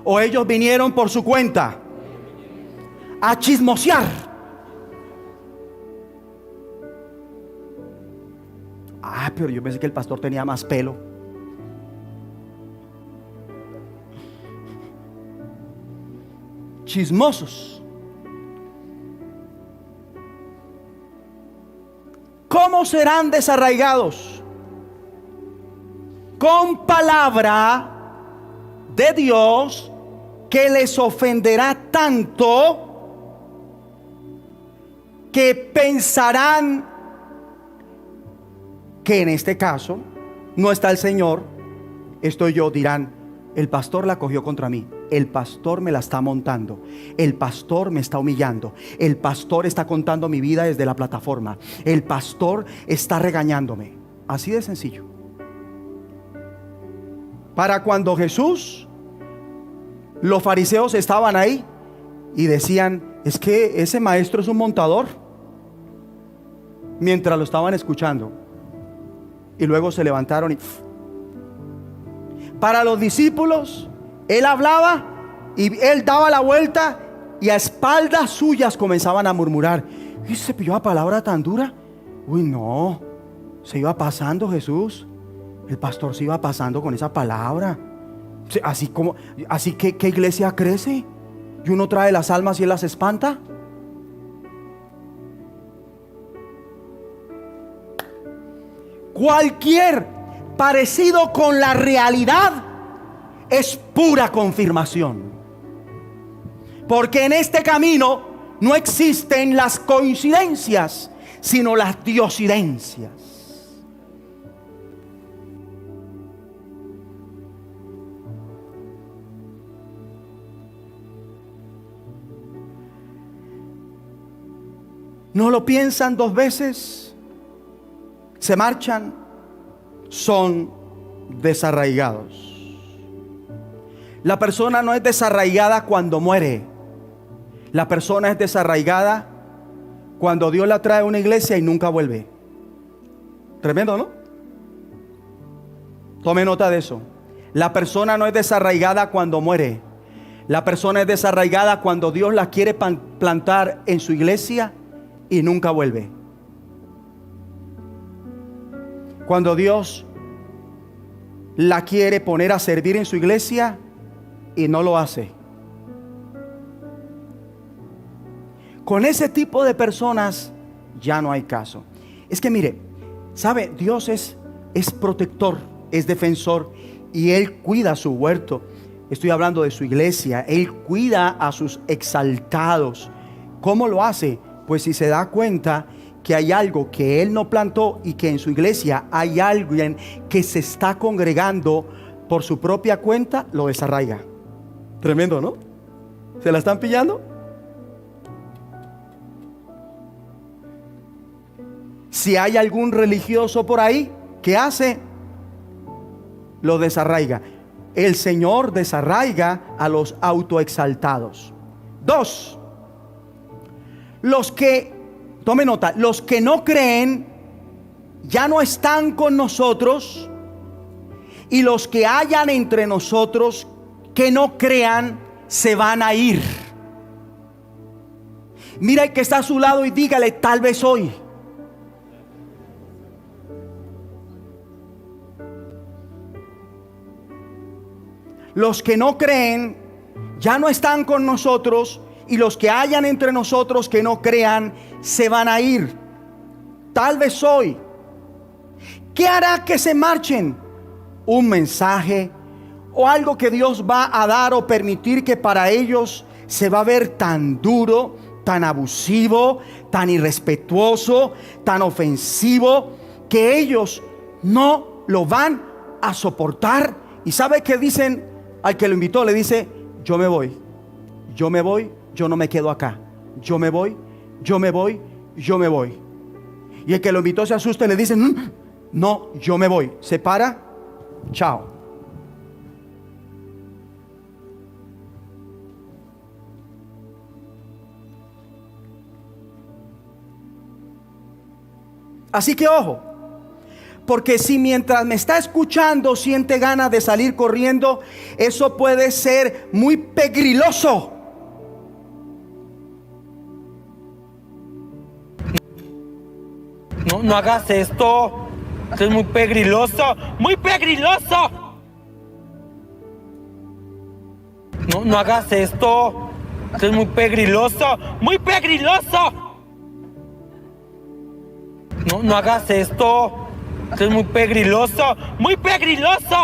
O ellos vinieron por su cuenta a chismosear. Ah, pero yo pensé que el pastor tenía más pelo. Chismosos. ¿Cómo serán desarraigados? Con palabra de Dios que les ofenderá tanto que pensarán que en este caso no está el Señor, estoy yo. Dirán, el pastor la cogió contra mí. el pastor me la está montando, el pastor me está humillando, el pastor está contando mi vida desde la plataforma, el pastor está regañándome. Así de sencillo. Para cuando Jesús, los fariseos estaban ahí y decían: es que ese maestro es un montador, mientras lo estaban escuchando, y luego se levantaron y... Para los discípulos, él hablaba y él daba la vuelta, y a espaldas suyas comenzaban a murmurar: ¿y se pilló la palabra tan dura? Uy, no, se iba pasando Jesús, el pastor se iba pasando con esa palabra. Así que ¿qué iglesia crece? Y uno trae las almas y él las espanta. Cualquier parecido con la realidad es pura confirmación, porque en este camino no existen las coincidencias, sino las diosidencias. No lo piensan dos veces, se marchan, son desarraigados. La persona no es desarraigada cuando muere. La persona es desarraigada cuando Dios la trae a una iglesia y nunca vuelve. Tremendo, ¿no? Tome nota de eso. La persona no es desarraigada cuando muere. La persona es desarraigada cuando Dios la quiere plantar en su iglesia y nunca vuelve. Cuando Dios la quiere poner a servir en su iglesia y no lo hace. Con ese tipo de personas ya no hay caso. Es que mire, sabe, Dios es protector, es defensor, y Él cuida su huerto. Estoy hablando de su iglesia. Él cuida a sus exaltados. ¿Cómo lo hace? Pues si se da cuenta que hay algo que Él no plantó y que en su iglesia hay alguien que se está congregando por su propia cuenta, lo desarraiga. Tremendo, ¿no? ¿Se la están pillando? Si hay algún religioso por ahí, ¿qué hace? Lo desarraiga. El Señor desarraiga a los autoexaltados. 2. Los que, tome nota, los que no creen ya no están con nosotros, y los que hayan entre nosotros que no crean se van a ir. Mira el que está a su lado y dígale: tal vez hoy. Los que no creen ya no están con nosotros, y los que hayan entre nosotros que no crean se van a ir. Tal vez hoy. ¿Qué hará que se marchen? Un mensaje o algo que Dios va a dar o permitir que para ellos se va a ver tan duro, tan abusivo, tan irrespetuoso, tan ofensivo, que ellos no lo van a soportar. ¿Y sabe qué dicen al que lo invitó? Le dice: yo me voy, yo me voy, yo no me quedo acá. Yo me voy, yo me voy, yo me voy. Y el que lo invitó se asusta y le dice: no, yo me voy. Se para, chao. Así que ojo, porque si mientras me está escuchando siente ganas de salir corriendo, eso puede ser muy pegriloso. No hagas esto, es muy pegriloso, muy pegriloso. No hagas esto, es muy pegriloso, muy pegriloso. No hagas esto, es muy pegriloso, muy pegriloso.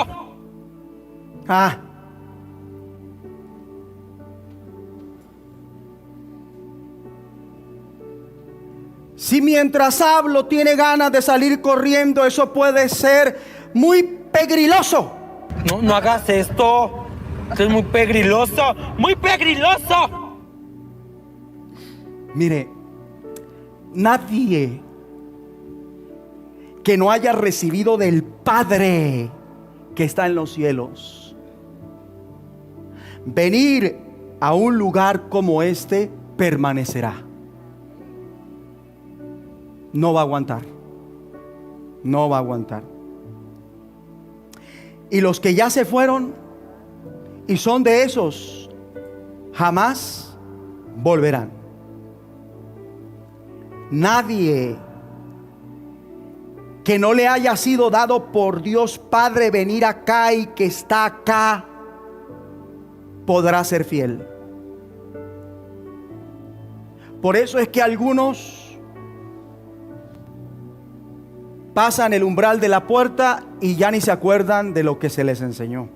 Si mientras hablo tiene ganas de salir corriendo, eso puede ser muy pegriloso. No hagas esto, Esto es muy pegriloso, muy pegriloso. Mire, nadie que no haya recibido del Padre que está en los cielos, venir a un lugar como este, permanecerá. No va a aguantar. No va a aguantar. Y los que ya se fueron y son de esos, jamás volverán. Nadie que no le haya sido dado por Dios Padre venir acá y que está acá, podrá ser fiel. Por eso es que algunos pasan el umbral de la puerta y ya ni se acuerdan de lo que se les enseñó.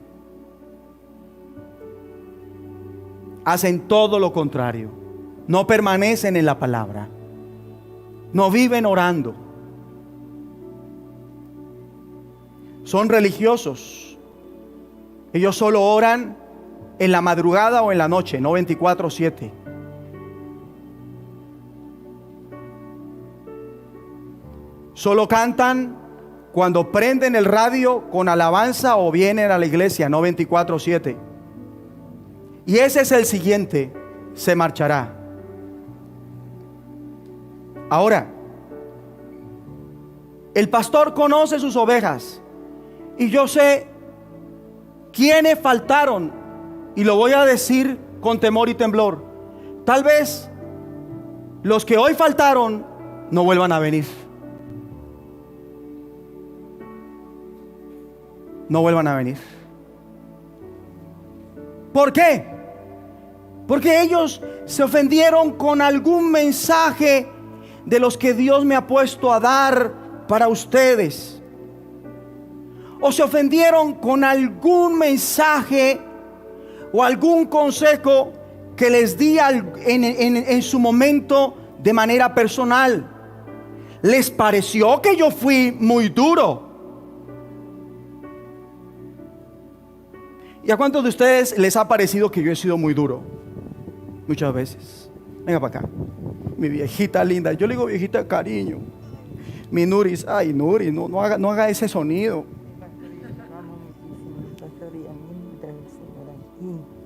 Hacen todo lo contrario. No permanecen en la palabra. No viven orando. Son religiosos. Ellos solo oran en la madrugada o en la noche, no 24/7. Solo cantan cuando prenden el radio con alabanza o vienen a la iglesia, no 24/7. Y ese es el siguiente, se marchará. Ahora, el pastor conoce sus ovejas y yo sé quiénes faltaron, y lo voy a decir con temor y temblor. Tal vez los que hoy faltaron no vuelvan a venir. No vuelvan a venir. ¿Por qué? Porque ellos se ofendieron con algún mensaje de los que Dios me ha puesto a dar para ustedes. O se ofendieron con algún mensaje o algún consejo que les di en su momento de manera personal. Les pareció que yo fui muy duro. ¿Y a cuántos de ustedes les ha parecido que yo he sido muy duro? Muchas veces. Venga para acá. Mi viejita linda. Yo le digo viejita de cariño. Mi Nuris. Ay, Nuris, no haga ese sonido.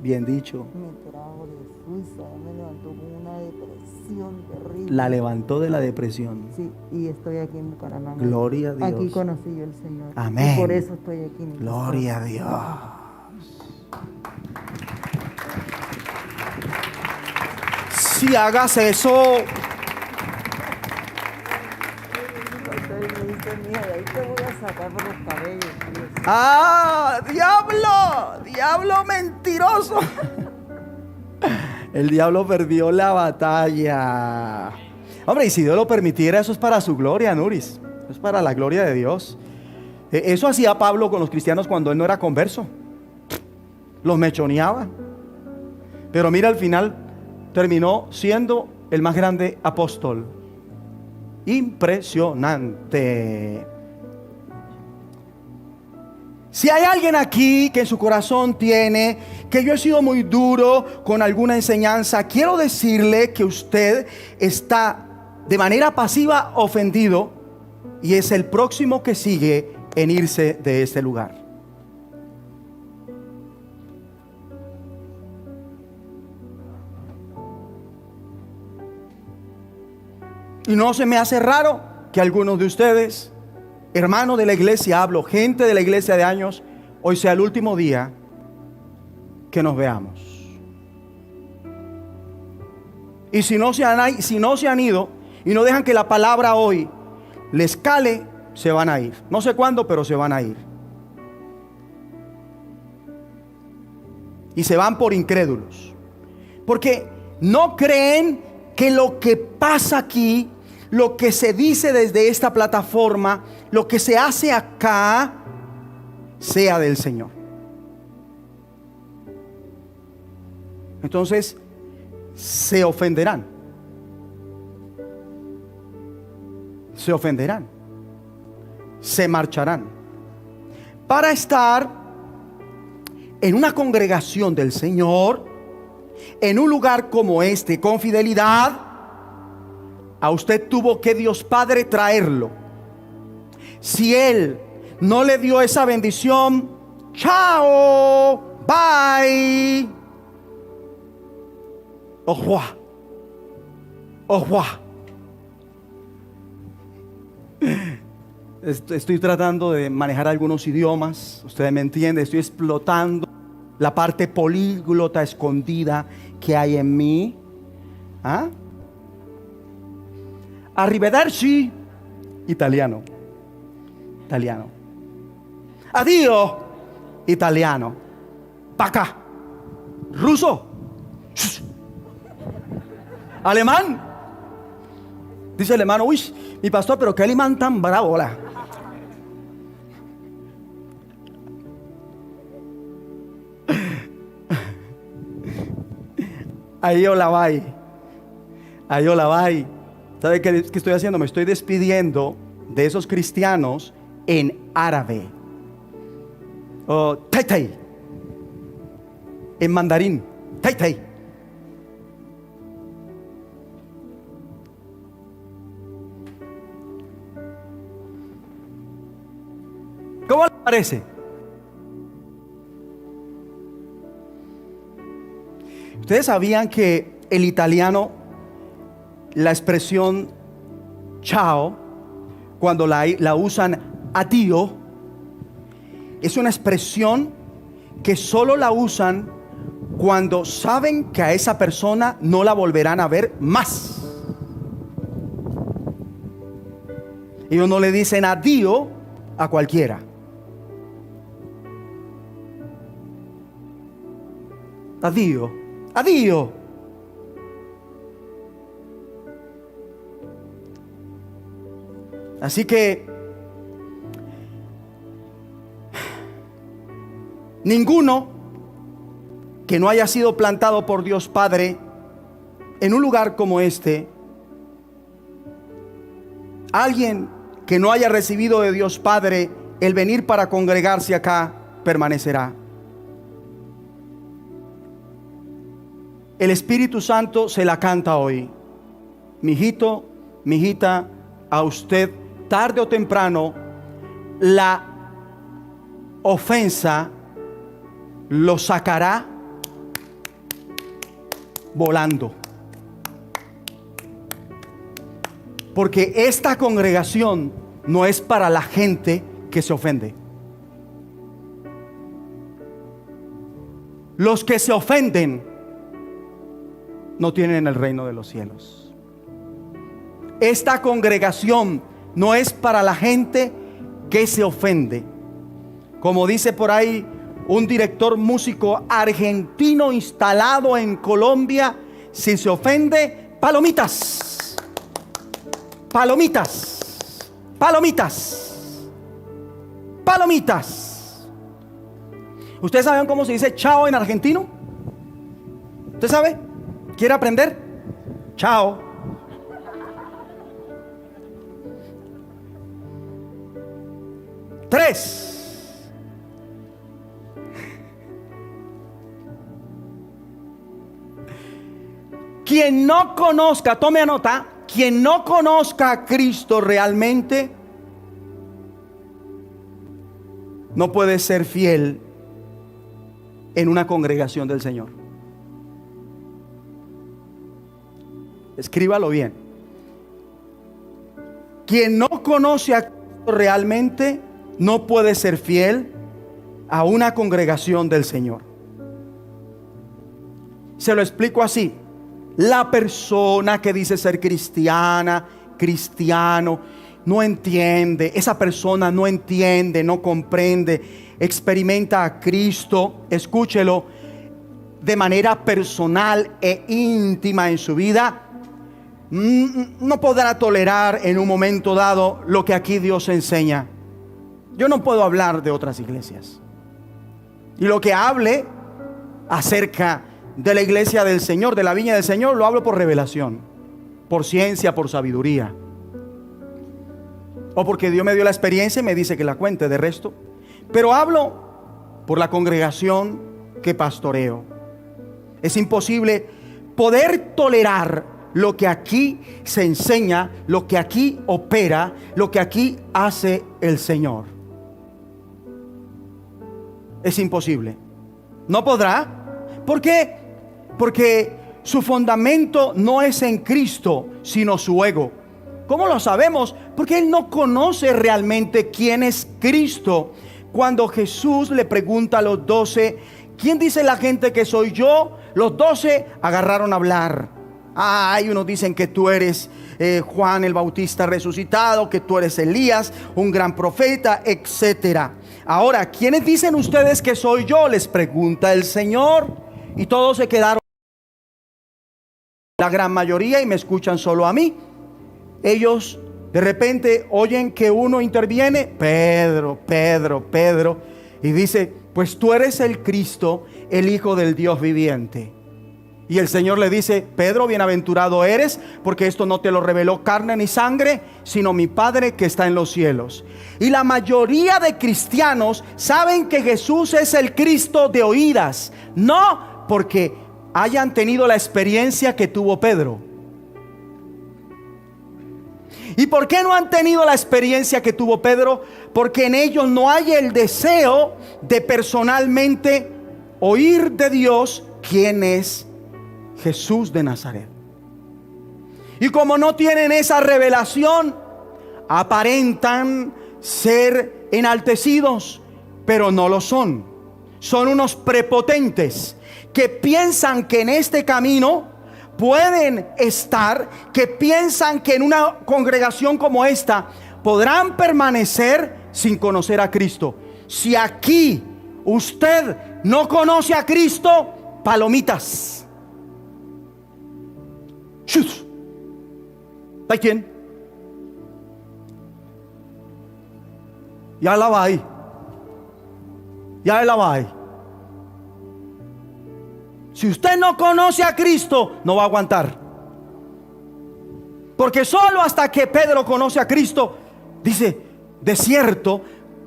Bien dicho. Me trajo de Suiza, me levantó con una depresión terrible. La levantó de la depresión. Sí, y estoy aquí en Bucaramanga. Gloria a Dios. Aquí conocí yo al Señor. Amén. Y por eso estoy aquí. Gloria a Dios. Si hagas eso, Entonces me dice, mija, de ahí te voy a sacar por los cabellos. diablo mentiroso. El diablo perdió la batalla. Hombre, y si Dios lo permitiera, eso es para su gloria, Nuris. Eso es para la gloria de Dios. Eso hacía Pablo con los cristianos cuando él no era converso. Los mechoneaba. Pero mira, al final terminó siendo el más grande apóstol. Impresionante. Si hay alguien aquí que en su corazón tiene que yo he sido muy duro con alguna enseñanza, quiero decirle que usted está de manera pasiva ofendido y es el próximo que sigue en irse de este lugar. Y no se me hace raro que algunos de ustedes, hermanos de la iglesia, hablo, gente de la iglesia de años, hoy sea el último día que nos veamos. Y si no se han ido y no dejan que la palabra hoy les cale, se van a ir. No sé cuándo, pero se van a ir. Y se van por incrédulos. Porque no creen que lo que pasa aquí, lo que se dice desde esta plataforma, lo que se hace acá, sea del Señor. Entonces, se ofenderán. Se ofenderán. Se marcharán. Para estar en una congregación del Señor, en un lugar como este, con fidelidad, a usted tuvo que Dios Padre traerlo. Si Él no le dio esa bendición, chao, bye. Ojua, ojua. Estoy tratando de manejar algunos idiomas, usted me entiende, estoy explotando la parte políglota escondida que hay en mí. ¿Ah? Arrivederci, italiano. Italiano. Addio, italiano. Paca, ruso. Alemán. Dice el hermano, uy, mi pastor, pero qué alemán tan bravo, la. Ahí yo la vai. Ahí yo la vai. ¿Sabe qué estoy haciendo? Me estoy despidiendo de esos cristianos en árabe. Tai tai. En mandarín. Tai tai. ¿Cómo le parece? ¿Ustedes sabían que el italiano, la expresión chao, cuando la usan addio, es una expresión que solo la usan cuando saben que a esa persona no la volverán a ver más? Ellos no le dicen addio a cualquiera. Addio, addio. Así que ninguno que no haya sido plantado por Dios Padre en un lugar como este, alguien que no haya recibido de Dios Padre el venir para congregarse acá, permanecerá. El Espíritu Santo se la canta hoy. Mijito, mijita, a usted tarde o temprano la ofensa lo sacará volando. Porque esta congregación no es para la gente que se ofende. Los que se ofenden no tienen el reino de los cielos. Esta congregación no es para la gente que se ofende. Como dice por ahí un director músico argentino instalado en Colombia, si se ofende, palomitas. Palomitas. Palomitas. Palomitas. ¿Ustedes saben cómo se dice chao en argentino? ¿Usted sabe? ¿Quiere aprender? Chao. Tres. Quien no conozca, tome nota, quien no conozca a Cristo realmente no puede ser fiel en una congregación del Señor. Escríbalo bien. Quien no conoce a Cristo realmente no puede ser fiel a una congregación del Señor. Se lo explico así. La persona que dice ser cristiana, cristiano, no entiende. Esa persona no entiende, no comprende, experimenta a Cristo, escúchelo, de manera personal e íntima en su vida. No podrá tolerar en un momento dado lo que aquí Dios enseña. Yo no puedo hablar de otras iglesias. Y lo que hable acerca de la iglesia del Señor, de la viña del Señor, lo hablo por revelación, por ciencia, por sabiduría, o porque Dios me dio la experiencia y me dice que la cuente. De resto, pero hablo por la congregación que pastoreo. Es imposible poder tolerar lo que aquí se enseña, lo que aquí opera, lo que aquí hace el Señor. Es imposible. No podrá. ¿Por qué? Porque su fundamento no es en Cristo, sino su ego. ¿Cómo lo sabemos? Porque él no conoce realmente quién es Cristo. Cuando Jesús le pregunta a los 12, ¿quién dice la gente que soy yo? Los 12 agarraron a hablar. Hay unos dicen que tú eres Juan el Bautista resucitado, que tú eres Elías, un gran profeta, etcétera. Ahora, ¿quiénes dicen ustedes que soy yo? Les pregunta el Señor. Y todos se quedaron, la gran mayoría, y me escuchan solo a mí. Ellos de repente oyen que uno interviene, Pedro, y dice, pues tú eres el Cristo, el Hijo del Dios viviente. Y el Señor le dice, Pedro, bienaventurado eres, porque esto no te lo reveló carne ni sangre, sino mi Padre que está en los cielos. Y la mayoría de cristianos saben que Jesús es el Cristo de oídas, no porque hayan tenido la experiencia que tuvo Pedro. ¿Y por qué no han tenido la experiencia que tuvo Pedro? Porque en ellos no hay el deseo de personalmente oír de Dios quién es Jesús de Nazaret. Y como no tienen esa revelación, aparentan ser enaltecidos, pero no lo son. Son unos prepotentes que piensan que en este camino pueden estar, que piensan que en una congregación como esta podrán permanecer sin conocer a Cristo. Si aquí usted no conoce a Cristo, palomitas. ¡Chus! ¿Está quién? Ya la va ahí. Ya la va ahí. Si usted no conoce a Cristo, no va a aguantar. Porque solo hasta que Pedro conoce a Cristo, dice, de cierto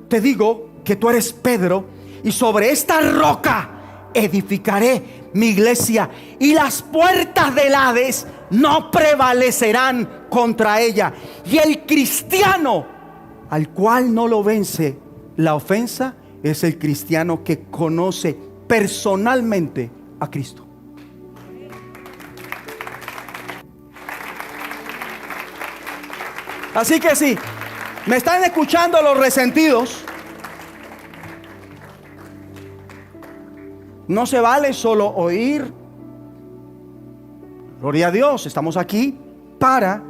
te digo que tú eres Pedro, y sobre esta roca edificaré mi iglesia, y las puertas del Hades no prevalecerán contra ella. Y el cristiano al cual no lo vence la ofensa es el cristiano que conoce personalmente a Cristo. Así que sí, me están escuchando los resentidos. No se vale solo oír. Gloria a Dios, estamos aquí para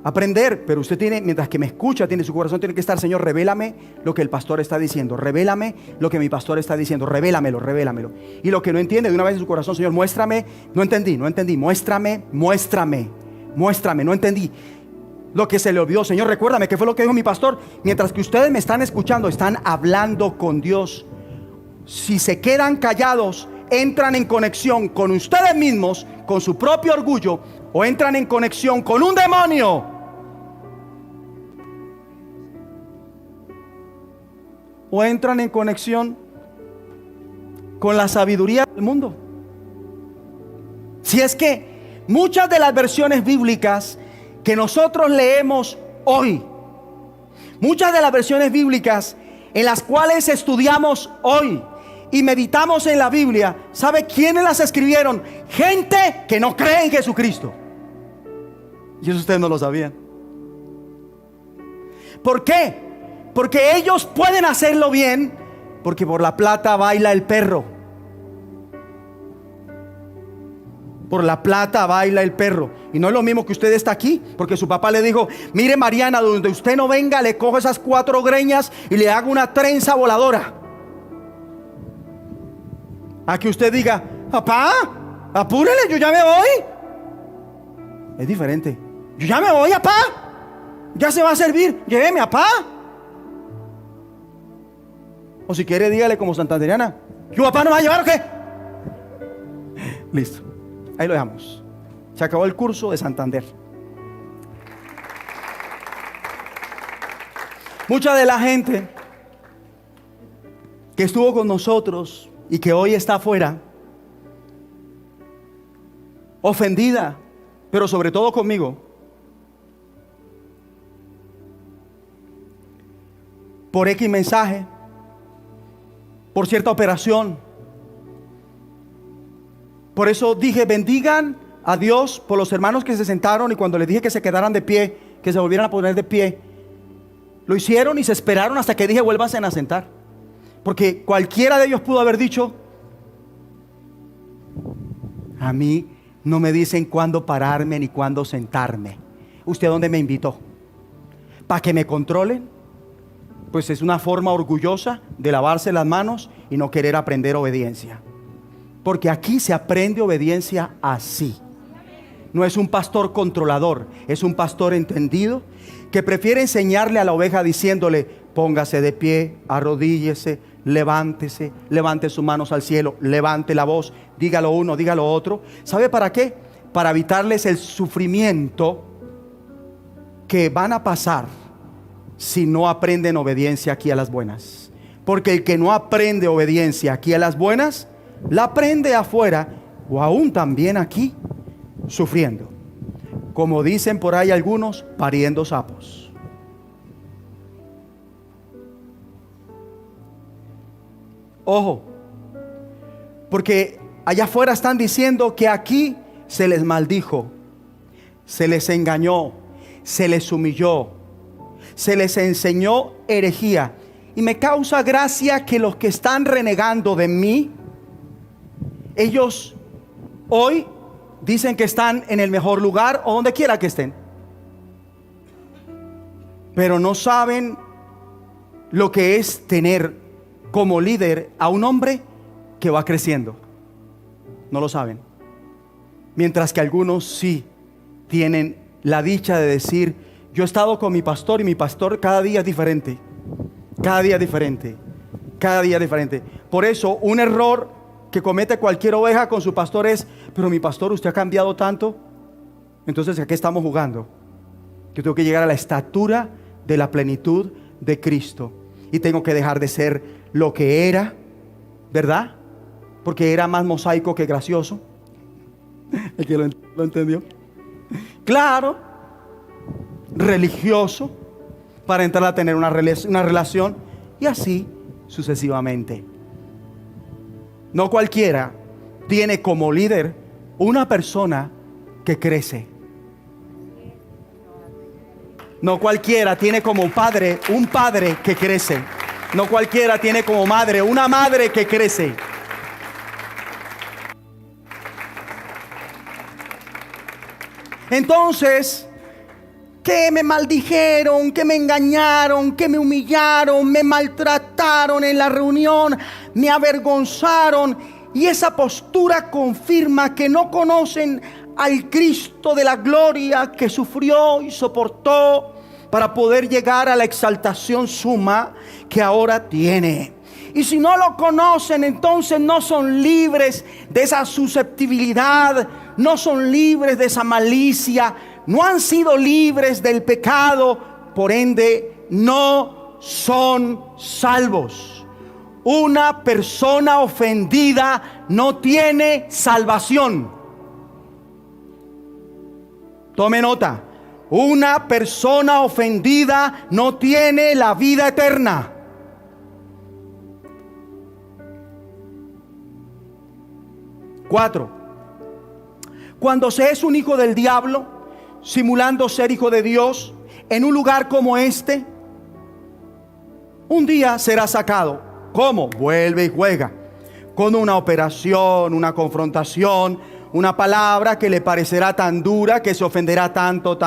aprender, pero usted tiene, mientras que me escucha, tiene su corazón, tiene que estar, Señor, revélame lo que el pastor está diciendo, revélame lo que mi pastor está diciendo, revélamelo. Y lo que no entiende, de una vez en su corazón, Señor, muéstrame, no entendí, muéstrame, no entendí. Lo que se le olvidó, Señor, recuérdame qué fue lo que dijo mi pastor. Mientras que ustedes me están escuchando, están hablando con Dios. Si se quedan callados, entran en conexión con ustedes mismos, con su propio orgullo, o entran en conexión con un demonio. O entran en conexión con la sabiduría del mundo. Si es que muchas de las versiones bíblicas que nosotros leemos hoy, muchas de las versiones bíblicas en las cuales estudiamos hoy y meditamos en la Biblia, ¿sabe quiénes las escribieron? Gente que no cree en Jesucristo. Y eso ustedes no lo sabían. ¿Por qué? Porque ellos pueden hacerlo bien, porque por la plata baila el perro. Por la plata baila el perro. Y no es lo mismo que usted está aquí, porque su papá le dijo, mire Mariana, donde usted no venga, le cojo esas 4 greñas y le hago una trenza voladora. A que usted diga, papá, apúrele, yo ya me voy. Es diferente. Yo ya me voy, papá. Ya se va a servir, lléveme, papá. O si quiere, dígale como santanderiana, ¿tu papá nos va a llevar o qué? Listo, ahí lo dejamos. Se acabó el curso de Santander. Mucha de la gente que estuvo con nosotros y que hoy está afuera, ofendida, pero sobre todo conmigo, por X mensaje, por cierta operación. Por eso dije, bendigan a Dios por los hermanos que se sentaron, y cuando les dije que se quedaran de pie, que se volvieran a poner de pie, lo hicieron y se esperaron hasta que dije, vuélvanse a sentar. Porque cualquiera de ellos pudo haber dicho, a mí no me dicen cuándo pararme ni cuándo sentarme. ¿Usted dónde me invitó? ¿Para que me controlen? Pues es una forma orgullosa de lavarse las manos y no querer aprender obediencia. Porque aquí se aprende obediencia así. No es un pastor controlador, es un pastor entendido que prefiere enseñarle a la oveja diciéndole, póngase de pie, arrodíllese, levántese, levante sus manos al cielo, levante la voz, dígalo uno, dígalo otro. ¿Sabe para qué? Para evitarles el sufrimiento que van a pasar si no aprenden obediencia aquí a las buenas. Porque el que no aprende obediencia aquí a las buenas, la aprende afuera o aún también aquí, sufriendo. Como dicen por ahí algunos, pariendo sapos. Ojo, porque allá afuera están diciendo que aquí se les maldijo, se les engañó, se les humilló, se les enseñó herejía. Y me causa gracia que los que están renegando de mí, ellos hoy dicen que están en el mejor lugar o donde quiera que estén, pero no saben lo que es tener como líder a un hombre que va creciendo. No lo saben. Mientras que algunos sí tienen la dicha de decir, yo he estado con mi pastor y mi pastor cada día es diferente. Cada día es diferente. Cada día es diferente. Por eso un error que comete cualquier oveja con su pastor es, pero mi pastor, usted ha cambiado tanto. Entonces, ¿a qué estamos jugando? Yo tengo que llegar a la estatura de la plenitud de Cristo. Y tengo que dejar de ser lo que era, ¿verdad? Porque era más mosaico que gracioso. El que lo entendió. Claro, religioso, para entrar a tener una relación, y así sucesivamente. No cualquiera tiene como líder una persona que crece. No cualquiera tiene como padre un padre que crece. No cualquiera tiene como madre una madre que crece. Entonces, que me maldijeron, que me engañaron, que me humillaron, me maltrataron en la reunión, me avergonzaron, y esa postura confirma que no conocen al Cristo de la gloria que sufrió y soportó para poder llegar a la exaltación suma que ahora tiene. Y si no lo conocen, entonces no son libres de esa susceptibilidad, no son libres de esa malicia, no han sido libres del pecado, por ende no son salvos. Una persona ofendida no tiene salvación. Tome nota. Una persona ofendida no tiene la vida eterna. Cuatro. Cuando se es un hijo del diablo, simulando ser hijo de Dios, en un lugar como este, un día será sacado. ¿Cómo? Vuelve y juega con una operación, una confrontación, una palabra que le parecerá tan dura, que se ofenderá tanto,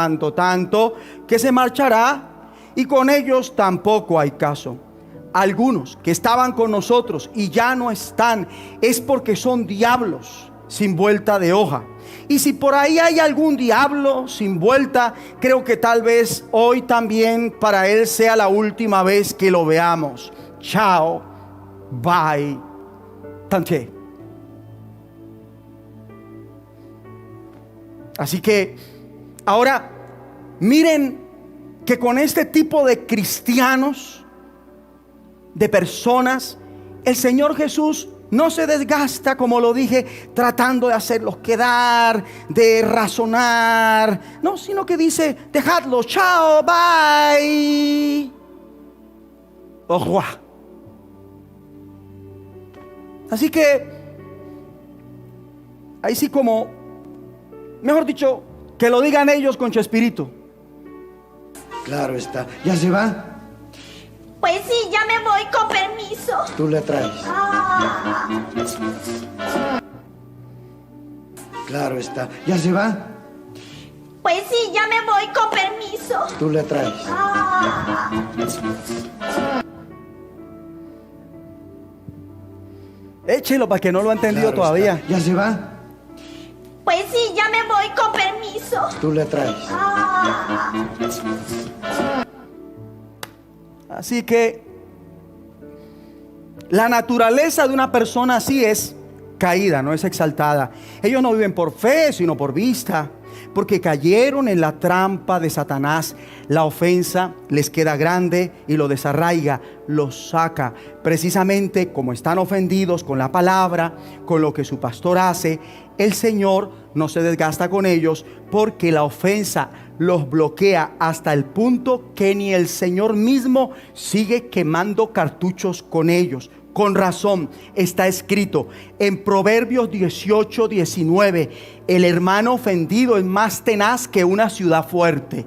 que se marchará, y con ellos tampoco hay caso. Algunos que estaban con nosotros y ya no están, es porque son diablos sin vuelta de hoja. Y si por ahí hay algún diablo sin vuelta, creo que tal vez hoy también para él sea la última vez que lo veamos. Chao, bye, tanché. Así que ahora miren que con este tipo de cristianos, de personas, el Señor Jesús no se desgasta, como lo dije, tratando de hacerlos quedar, de razonar. No, sino que dice, dejadlo, chao, bye, au revoir. Así que, ahí sí como, mejor dicho, que lo digan ellos con Chespirito. Claro está. ¿Ya se va? Pues sí, ya me voy, con permiso. Tú le traes. Claro está. ¿Ya se va? Pues sí, ya me voy, con permiso. Tú le traes. Échelo para que no lo ha entendido Claro todavía. está. ¿Ya se va? Pues sí, ya me voy, con permiso. Tú le traes. Así que la naturaleza de una persona así es caída, no es exaltada. Ellos no viven por fe, sino por vista, porque cayeron en la trampa de Satanás. La ofensa les queda grande y lo desarraiga, los saca. Precisamente como están ofendidos con la palabra, con lo que su pastor hace, el Señor no se desgasta con ellos, porque la ofensa los bloquea hasta el punto que ni el Señor mismo sigue quemando cartuchos con ellos. Con razón está escrito en Proverbios 18:19, el hermano ofendido es más tenaz que una ciudad fuerte.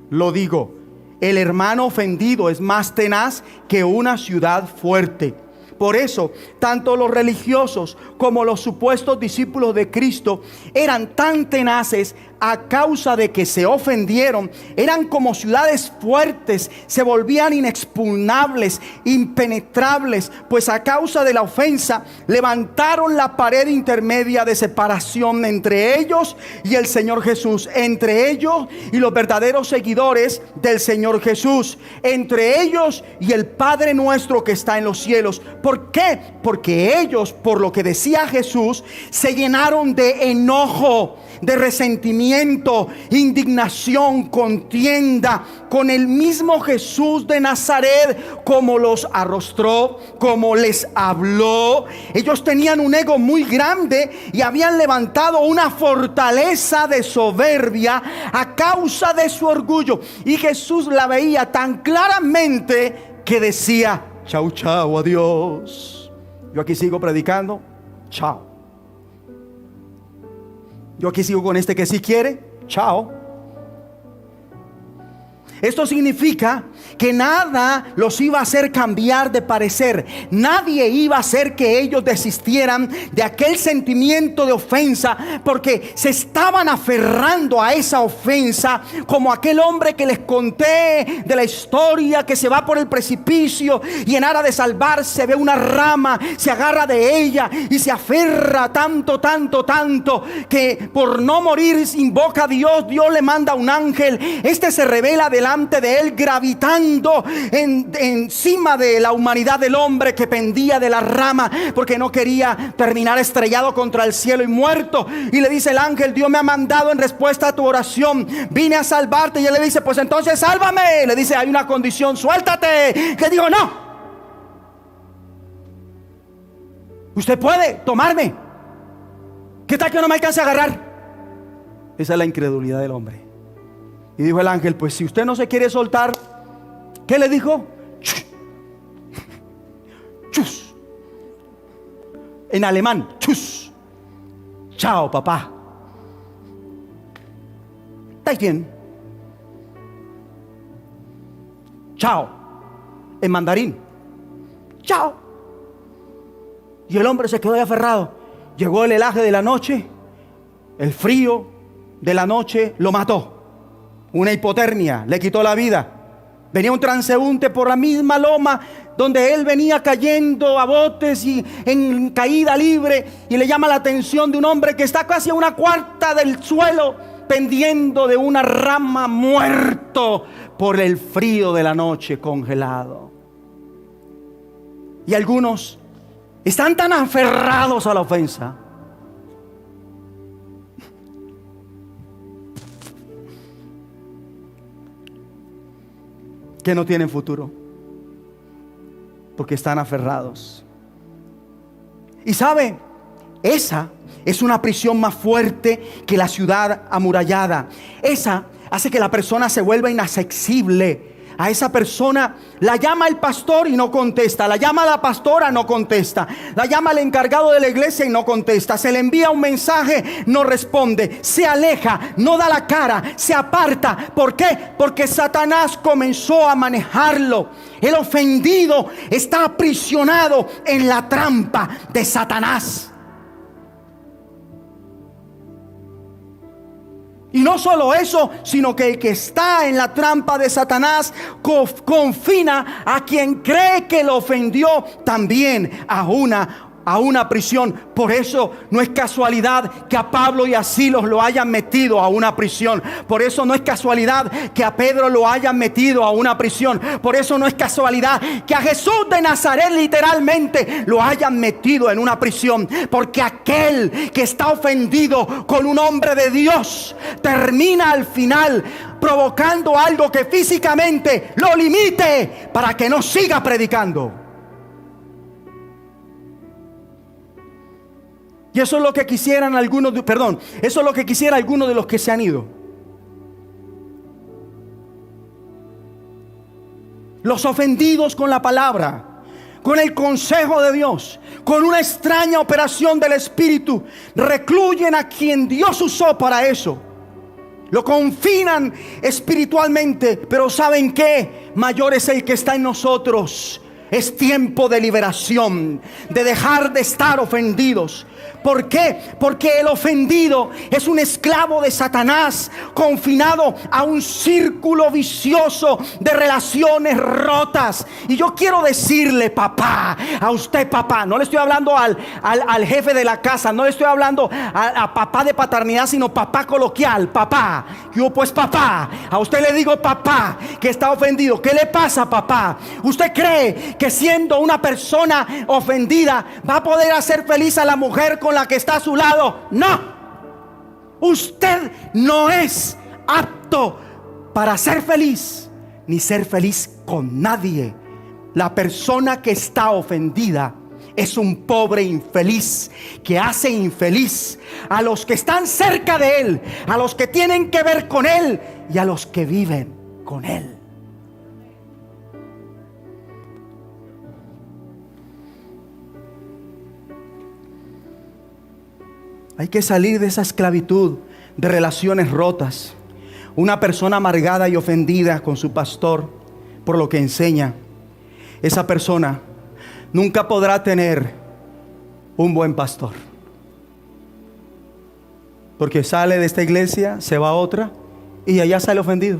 Lo digo, el hermano ofendido es más tenaz que una ciudad fuerte. Por eso, tanto los religiosos como los supuestos discípulos de Cristo eran tan tenaces a causa de que se ofendieron. Eran como ciudades fuertes, se volvían inexpugnables, impenetrables, pues a causa de la ofensa levantaron la pared intermedia de separación entre ellos y el Señor Jesús, entre ellos y los verdaderos seguidores del Señor Jesús, entre ellos y el Padre nuestro que está en los cielos. ¿Por qué? Porque ellos, por lo que decía Jesús, se llenaron de enojo, de resentimiento, indignación, contienda con el mismo Jesús de Nazaret, como los arrostró, como les habló. Ellos tenían un ego muy grande y habían levantado una fortaleza de soberbia a causa de su orgullo, y Jesús la veía tan claramente que decía: chau, chau, adiós. Yo aquí sigo predicando, chao. Yo aquí sigo con este que sí quiere, chao. Esto significa que nada los iba a hacer cambiar de parecer. Nadie iba a hacer que ellos desistieran de aquel sentimiento de ofensa, porque se estaban aferrando a esa ofensa, como aquel hombre que les conté de la historia, que se va por el precipicio y en aras de salvarse ve una rama, se agarra de ella y se aferra tanto, que por no morir invoca a Dios. Dios le manda un ángel. Este se revela delante de él, gravitando encima de la humanidad del hombre que pendía de la rama, porque no quería terminar estrellado contra el cielo y muerto. Y le dice el ángel: Dios me ha mandado en respuesta a tu oración, vine a salvarte. Y él le dice: pues entonces sálvame. Le dice: hay una condición, suéltate. Que digo: no, usted puede tomarme, ¿qué tal que no me alcance a agarrar? Esa es la incredulidad del hombre. Y dijo el ángel: pues si usted no se quiere soltar, ¿qué le dijo? Chus. En alemán, chus. Chao, papá. ¿Está bien? Chao. En mandarín, chao. Y el hombre se quedó ahí aferrado. Llegó el helaje de la noche, el frío de la noche lo mató. Una hipotermia le quitó la vida. Venía un transeúnte por la misma loma donde él venía cayendo a botes y en caída libre, y le llama la atención de un hombre que está casi a una cuarta del suelo, pendiendo de una rama, muerto por el frío de la noche, congelado. Y algunos están tan aferrados a la ofensa que no tienen futuro, porque están aferrados. Y sabe, esa es una prisión más fuerte que la ciudad amurallada. Esa hace que la persona se vuelva inaccesible. A esa persona la llama el pastor y no contesta, la llama la pastora, no contesta, la llama el encargado de la iglesia y no contesta, se le envía un mensaje, no responde, se aleja, no da la cara, se aparta. ¿Por qué? Porque Satanás comenzó a manejarlo. El ofendido está aprisionado en la trampa de Satanás. Y no solo eso, sino que el que está en la trampa de Satanás confina a quien cree que lo ofendió también a una prisión. Por eso no es casualidad que a Pablo y a Silas lo hayan metido a una prisión. Por eso no es casualidad que a Pedro lo hayan metido a una prisión. Por eso no es casualidad que a Jesús de Nazaret literalmente lo hayan metido en una prisión. Porque aquel que está ofendido con un hombre de Dios termina al final provocando algo que físicamente lo limite para que no siga predicando. Y eso es lo que quisieran algunos, eso es lo que quisiera algunos de los que se han ido. Los ofendidos con la palabra, con el consejo de Dios, con una extraña operación del Espíritu, recluyen a quien Dios usó para eso. Lo confinan espiritualmente, pero ¿saben qué? Mayor es el que está en nosotros. Es tiempo de liberación, de dejar de estar ofendidos. ¿Por qué? Porque el ofendido es un esclavo de Satanás, confinado a un círculo vicioso de relaciones rotas. Y yo quiero decirle, papá, a usted, papá, no le estoy hablando al jefe de la casa, no le estoy hablando a papá de paternidad, sino papá coloquial, papá. Yo pues papá, a usted le digo papá, que está ofendido. ¿Qué le pasa, papá? ¿Usted cree que siendo una persona ofendida va a poder hacer feliz a la mujer con la que está a su lado? No. Usted no es apto para ser feliz, ni ser feliz con nadie. La persona que está ofendida es un pobre infeliz que hace infeliz a los que están cerca de él, a los que tienen que ver con él y a los que viven con él. Hay que salir de esa esclavitud de relaciones rotas. Una persona amargada y ofendida con su pastor por lo que enseña, esa persona nunca podrá tener un buen pastor. Porque sale de esta iglesia, se va a otra y allá sale ofendido.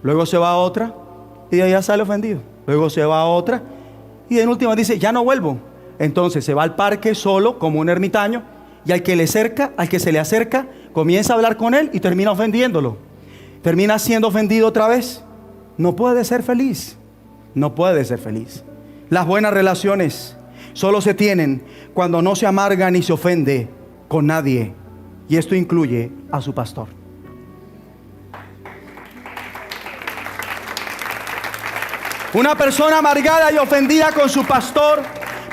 Luego se va a otra y allá sale ofendido. Luego se va a otra y en última dice, ya no vuelvo. Entonces se va al parque solo como un ermitaño. Y al que se le acerca, comienza a hablar con él y termina ofendiéndolo. Termina siendo ofendido otra vez. No puede ser feliz. No puede ser feliz. Las buenas relaciones solo se tienen cuando no se amarga ni se ofende con nadie. Y esto incluye a su pastor. Una persona amargada y ofendida con su pastor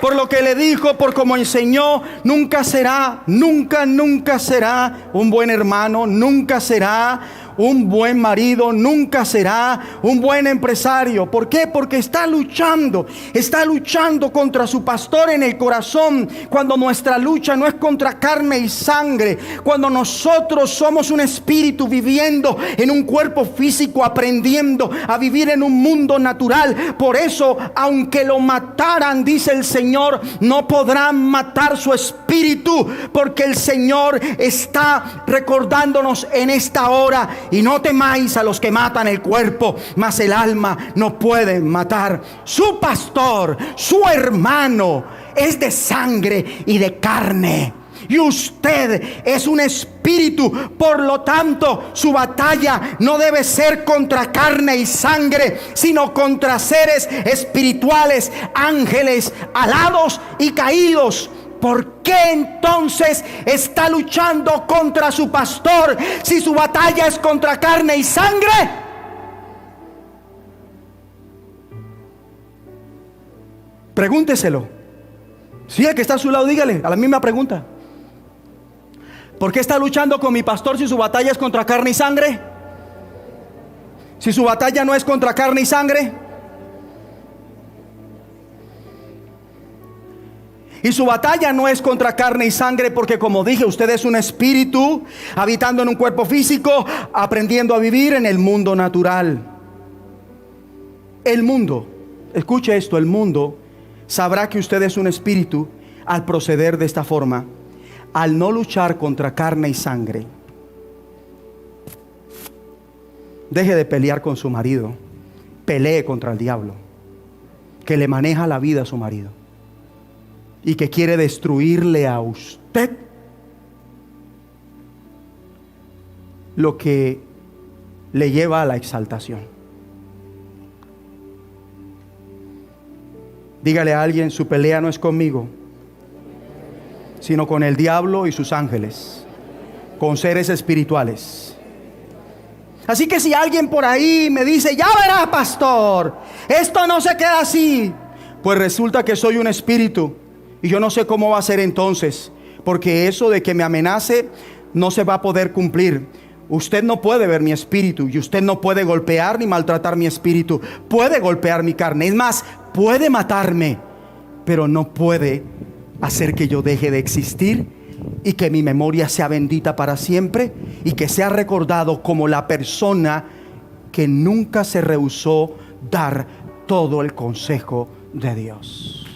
por lo que le dijo, por cómo enseñó, nunca será un buen hermano, nunca será un buen marido, nunca será un buen empresario. ¿Por qué? Porque está luchando contra su pastor en el corazón, cuando nuestra lucha no es contra carne y sangre, cuando nosotros somos un espíritu viviendo en un cuerpo físico, aprendiendo a vivir en un mundo natural. Por eso, aunque lo mataran, dice el Señor, no podrán matar su espíritu, porque el Señor está recordándonos en esta hora: y no temáis a los que matan el cuerpo, mas el alma no pueden matar. Su pastor, su hermano, es de sangre y de carne, y usted es un espíritu. Por lo tanto, su batalla no debe ser contra carne y sangre, sino contra seres espirituales, ángeles alados y caídos. ¿Por qué entonces está luchando contra su pastor si su batalla es contra carne y sangre? Pregúnteselo. Sí, el que está a su lado, dígale a la misma pregunta. ¿Por qué está luchando con mi pastor si su batalla es contra carne y sangre? Si su batalla no es contra carne y sangre. Y su batalla no es contra carne y sangre porque, como dije, usted es un espíritu habitando en un cuerpo físico, aprendiendo a vivir en el mundo natural. El mundo, escuche esto, el mundo sabrá que usted es un espíritu al proceder de esta forma, al no luchar contra carne y sangre. Deje de pelear con su marido, pelee contra el diablo, que le maneja la vida a su marido y que quiere destruirle a usted lo que le lleva a la exaltación. Dígale a alguien: su pelea no es conmigo, sino con el diablo y sus ángeles, con seres espirituales. Así que si alguien por ahí me dice: ya verás, pastor, esto no se queda así, pues resulta que soy un espíritu y yo no sé cómo va a ser entonces, porque eso de que me amenace no se va a poder cumplir. Usted no puede ver mi espíritu y usted no puede golpear ni maltratar mi espíritu. Puede golpear mi carne, es más, puede matarme, pero no puede hacer que yo deje de existir y que mi memoria sea bendita para siempre y que sea recordado como la persona que nunca se rehusó dar todo el consejo de Dios.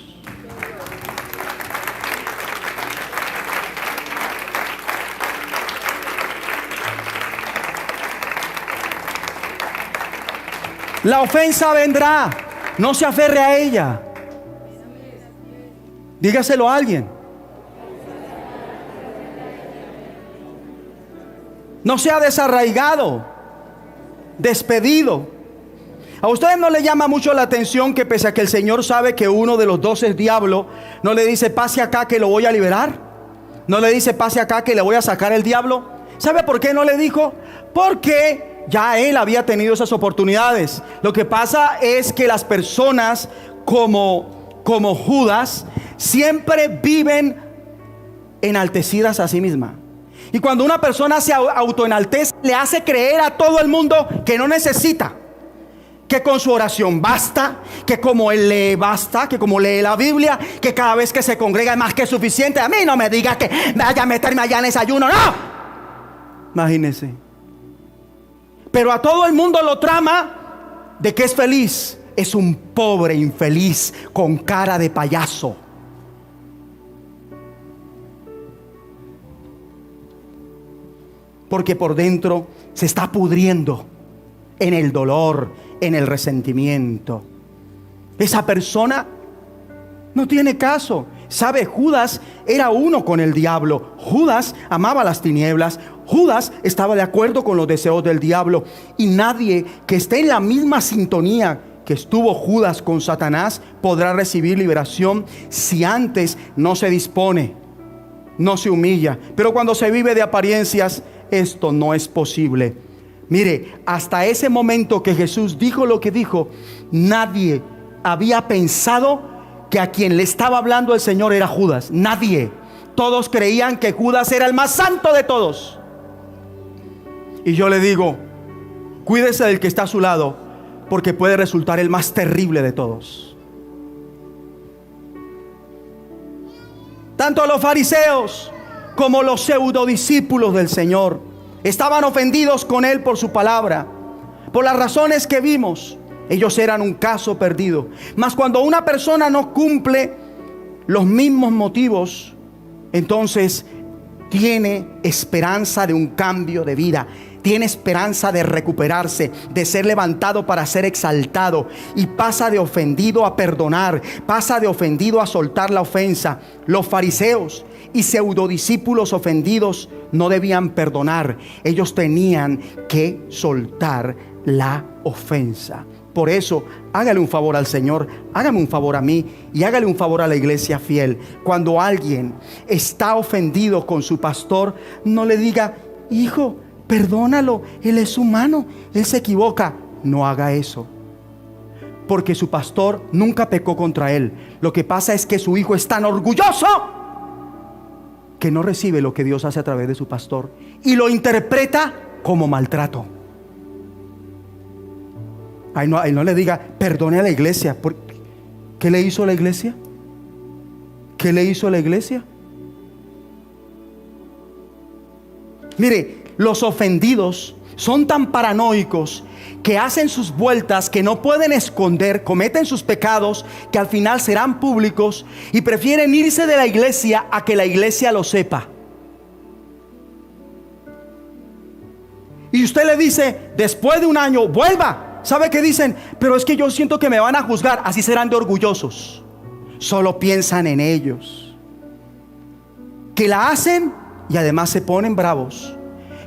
La ofensa vendrá, no se aferre a ella. Dígaselo a alguien. No sea desarraigado, despedido. A ustedes no le llama mucho la atención que, pese a que el Señor sabe que uno de los 12 es diablo, no le dice: pase acá que lo voy a liberar. No le dice: pase acá que le voy a sacar el diablo. ¿Sabe por qué no le dijo? Porque ya él había tenido esas oportunidades. Lo que pasa es que las personas como Judas siempre viven enaltecidas a sí mismas. Y cuando una persona se autoenaltece, le hace creer a todo el mundo que no necesita, que con su oración basta, que como él lee basta, que como lee la Biblia, que cada vez que se congrega es más que suficiente. A mí no me diga que vaya a meterme allá en ese ayuno, no. Imagínese. Pero a todo el mundo lo trama de que es feliz. Es un pobre infeliz con cara de payaso. Porque por dentro se está pudriendo en el dolor, en el resentimiento. Esa persona no tiene caso. ¿Sabe? Judas era uno con el diablo. Judas amaba las tinieblas. Judas estaba de acuerdo con los deseos del diablo. Y nadie que esté en la misma sintonía que estuvo Judas con Satanás podrá recibir liberación si antes no se dispone, no se humilla. Pero cuando se vive de apariencias, esto no es posible. Mire, hasta ese momento que Jesús dijo lo que dijo, nadie había pensado que a quien le estaba hablando el Señor era Judas. Nadie. Todos creían que Judas era el más santo de todos. Y yo le digo: cuídese del que está a su lado, porque puede resultar el más terrible de todos. Tanto los fariseos como los pseudodiscípulos del Señor estaban ofendidos con él por su palabra, por las razones que vimos. Ellos eran un caso perdido. Mas cuando una persona no cumple los mismos motivos, entonces tiene esperanza de un cambio de vida, tiene esperanza de recuperarse, de ser levantado para ser exaltado, y pasa de ofendido a perdonar, pasa de ofendido a soltar la ofensa. Los fariseos y pseudodiscípulos ofendidos no debían perdonar, ellos tenían que soltar la ofensa. Por eso, hágale un favor al Señor, hágame un favor a mí y hágale un favor a la iglesia fiel. Cuando alguien está ofendido con su pastor, no le diga: hijo, perdónalo, él es humano, él se equivoca. No haga eso. porque su pastor nunca pecó contra él. Lo que pasa es que su hijo es tan orgulloso que no recibe lo que Dios hace a través de su pastor y lo interpreta como maltrato. Ahí no le diga, perdone a la iglesia. ¿Qué le hizo la iglesia? ¿Qué le hizo la iglesia? Mire, los ofendidos son tan paranoicos que hacen sus vueltas, que no pueden esconder, cometen sus pecados que al final serán públicos y prefieren irse de la iglesia a que la iglesia lo sepa. Y usted le dice, después de un año, vuelva. ¿Sabe qué dicen? Pero es que yo siento que me van a juzgar. Así serán de orgullosos. Solo piensan en ellos, que la hacen y además se ponen bravos,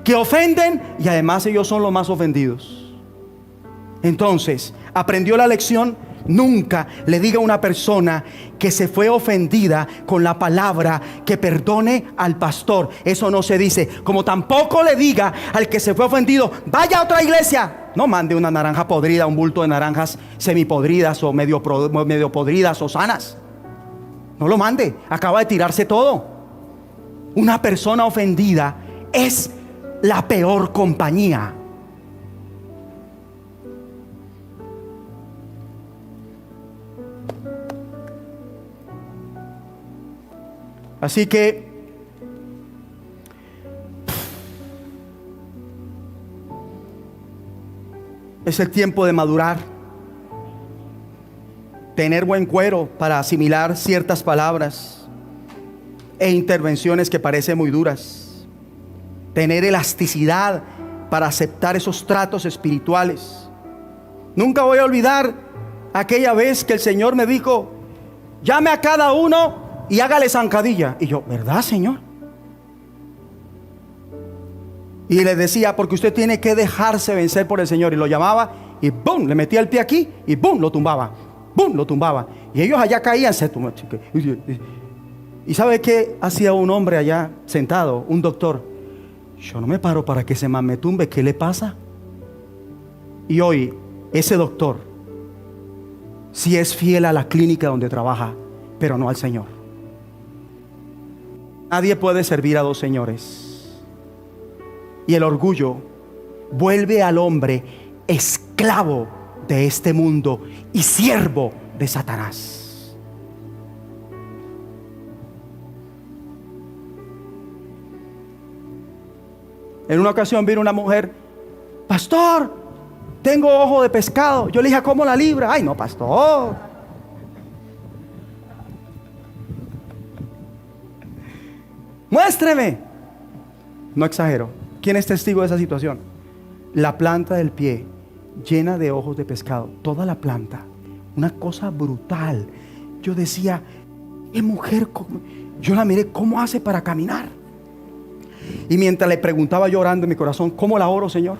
que ofenden y además ellos son los más ofendidos. Entonces, ¿aprendió la lección? Nunca le diga a una persona que se fue ofendida con la palabra que perdone al pastor. Eso no se dice. Como tampoco le diga al que se fue ofendido, vaya a otra iglesia. No mande una naranja podrida, un bulto de naranjas semipodridas o medio podridas o sanas. No lo mande, acaba de tirarse todo. Una persona ofendida es la peor compañía. Así que es el tiempo de madurar, tener buen cuero para asimilar ciertas palabras e intervenciones que parecen muy duras, tener elasticidad para aceptar esos tratos espirituales. Nunca voy a olvidar aquella vez que el Señor me dijo, llame a cada uno y hágale zancadilla. Y yo, ¿verdad, Señor? Y le decía, porque usted tiene que dejarse vencer por el Señor. Y lo llamaba y ¡bum! Le metía el pie aquí y ¡bum! Lo tumbaba. ¡Bum! Lo tumbaba. Y ellos allá caían. ¿Y sabe qué hacía un hombre allá sentado? Un doctor. Yo no me paro para que ese man me tumbe. ¿Qué le pasa? Y hoy ese doctor sí es fiel a la clínica donde trabaja, pero no al Señor. Nadie puede servir a dos señores. Y el orgullo vuelve al hombre esclavo de este mundo y siervo de Satanás. En una ocasión vino una mujer, pastor, tengo ojo de pescado. Yo le dije, ¿cómo la libra? Ay, no, pastor. Muéstreme. No exagero. ¿Quién es testigo de esa situación? La planta del pie llena de ojos de pescado. Toda la planta. Una cosa brutal. Yo decía, ¿qué mujer? Yo la miré, ¿cómo hace para caminar? Y mientras le preguntaba yo orando en mi corazón, ¿cómo la oro, Señor?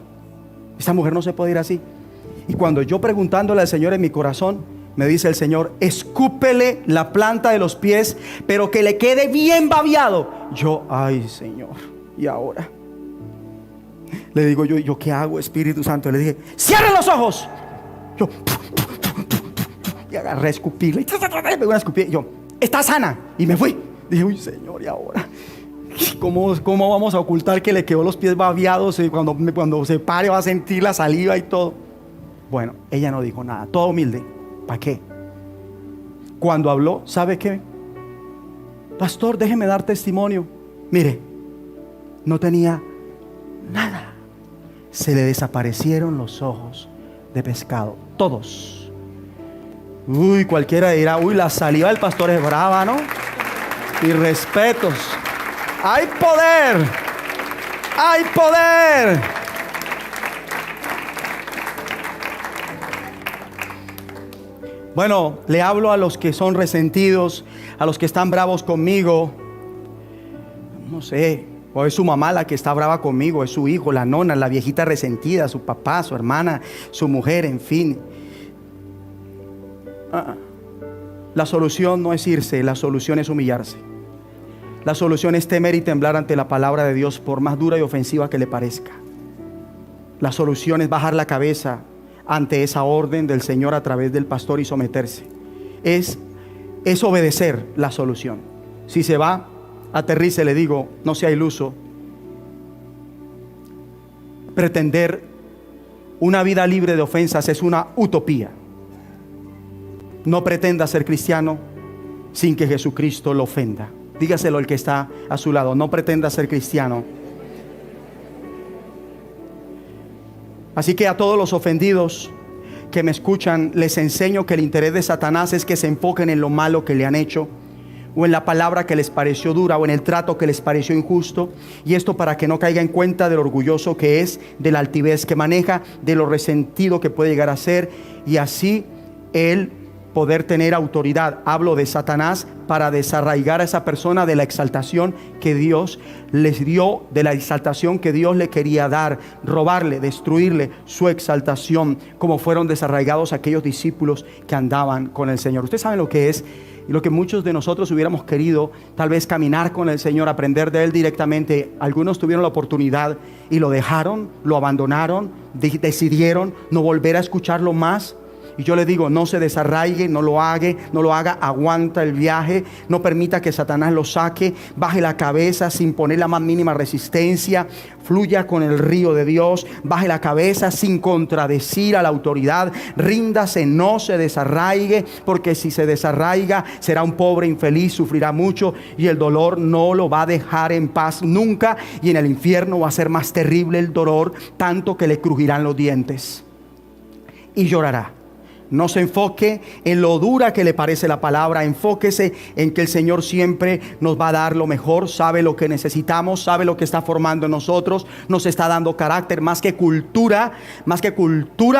Esta mujer no se puede ir así. Y cuando yo preguntándole al Señor en mi corazón, me dice el Señor, escúpele la planta de los pies, pero que le quede bien babeado. Yo, ay, Señor, ¿y ahora? Le digo yo ¿qué hago, Espíritu Santo? Le dije, cierren los ojos. Yo, y agarré a escupirle. Me voy a escupir. Yo, está sana. Y me fui. Dije, uy, Señor, ¿y ahora? ¿Cómo vamos a ocultar que le quedó los pies babeados? Y cuando se pare va a sentir la saliva y todo. Bueno, ella no dijo nada, todo humilde. ¿Para qué? Cuando habló, ¿sabe qué? Pastor, déjeme dar testimonio. Mire, no tenía nada. Se le desaparecieron los ojos de pescado, todos. Uy, cualquiera dirá, uy, la saliva del pastor es brava, ¿no? Y respetos. ¡Hay poder! ¡Hay poder! Bueno, le hablo a los que son resentidos, a los que están bravos conmigo. No sé, o es su mamá la que está brava conmigo, es su hijo, la nona, la viejita resentida, su papá, su hermana, su mujer, en fin. La solución no es irse, la solución es humillarse. La solución es temer y temblar ante la palabra de Dios, por más dura y ofensiva que le parezca. La solución es bajar la cabeza, ante esa orden del Señor a través del pastor y someterse. Es obedecer la solución. Si se va, aterrice, le digo, no sea iluso. Pretender una vida libre de ofensas es una utopía. No pretenda ser cristiano sin que Jesucristo lo ofenda. Dígaselo al que está a su lado, no pretenda ser cristiano. Así que a todos los ofendidos que me escuchan, les enseño que el interés de Satanás es que se enfoquen en lo malo que le han hecho, o en la palabra que les pareció dura, o en el trato que les pareció injusto. Y esto para que no caiga en cuenta del orgulloso que es, de la altivez que maneja, de lo resentido que puede llegar a ser, y así él poder tener autoridad. Hablo de Satanás para desarraigar a esa persona de la exaltación que Dios les dio, de la exaltación que Dios le quería dar, robarle, destruirle su exaltación, como fueron desarraigados aquellos discípulos que andaban con el Señor. Ustedes saben lo que es y lo que muchos de nosotros hubiéramos querido, tal vez caminar con el Señor, aprender de Él directamente. Algunos tuvieron la oportunidad y lo dejaron, lo abandonaron, decidieron no volver a escucharlo más. Y yo le digo, no se desarraigue, no lo haga, aguanta el viaje, no permita que Satanás lo saque, baje la cabeza sin poner la más mínima resistencia, fluya con el río de Dios, baje la cabeza sin contradecir a la autoridad, ríndase, no se desarraigue, porque si se desarraiga será un pobre infeliz, sufrirá mucho y el dolor no lo va a dejar en paz nunca, y en el infierno va a ser más terrible el dolor, tanto que le crujirán los dientes y llorará. No se enfoque en lo dura que le parece la palabra, enfóquese en que el Señor siempre nos va a dar lo mejor, sabe lo que necesitamos, sabe lo que está formando en nosotros, nos está dando carácter, más que cultura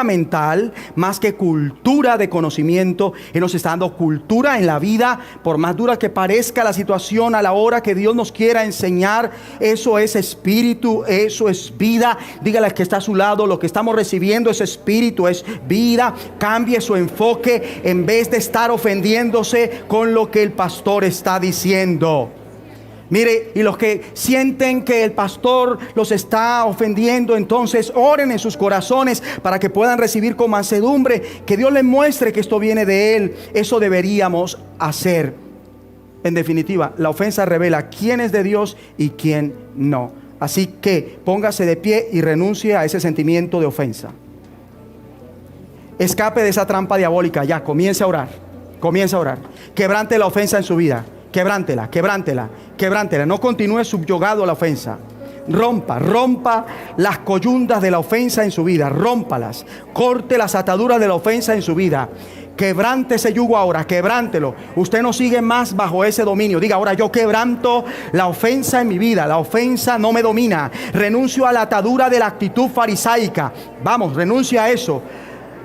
mental, más que cultura de conocimiento. Él nos está dando cultura en la vida, por más dura que parezca la situación, a la hora que Dios nos quiera enseñar. Eso es espíritu, eso es vida. Dígale al que está a su lado, lo que estamos recibiendo es espíritu, es vida. Cambie su enfoque en vez de estar ofendiéndose con lo que el pastor está diciendo. Mire, y los que sienten que el pastor los está ofendiendo, entonces oren en sus corazones para que puedan recibir con mansedumbre, que Dios les muestre que esto viene de Él. Eso deberíamos hacer. En definitiva, la ofensa revela quién es de Dios y quién no. Así que póngase de pie y renuncie a ese sentimiento de ofensa. Escape de esa trampa diabólica. Ya, comience a orar. Quebrante la ofensa en su vida. Quebrántela. No continúe subyugado a la ofensa. Rompa las coyundas de la ofensa en su vida. Rómpalas. Corte las ataduras de la ofensa en su vida. Quebrante ese yugo ahora, quebrántelo. Usted no sigue más bajo ese dominio. Diga ahora, yo quebranto la ofensa en mi vida. La ofensa no me domina. Renuncio a la atadura de la actitud farisaica. Vamos, renuncia a eso.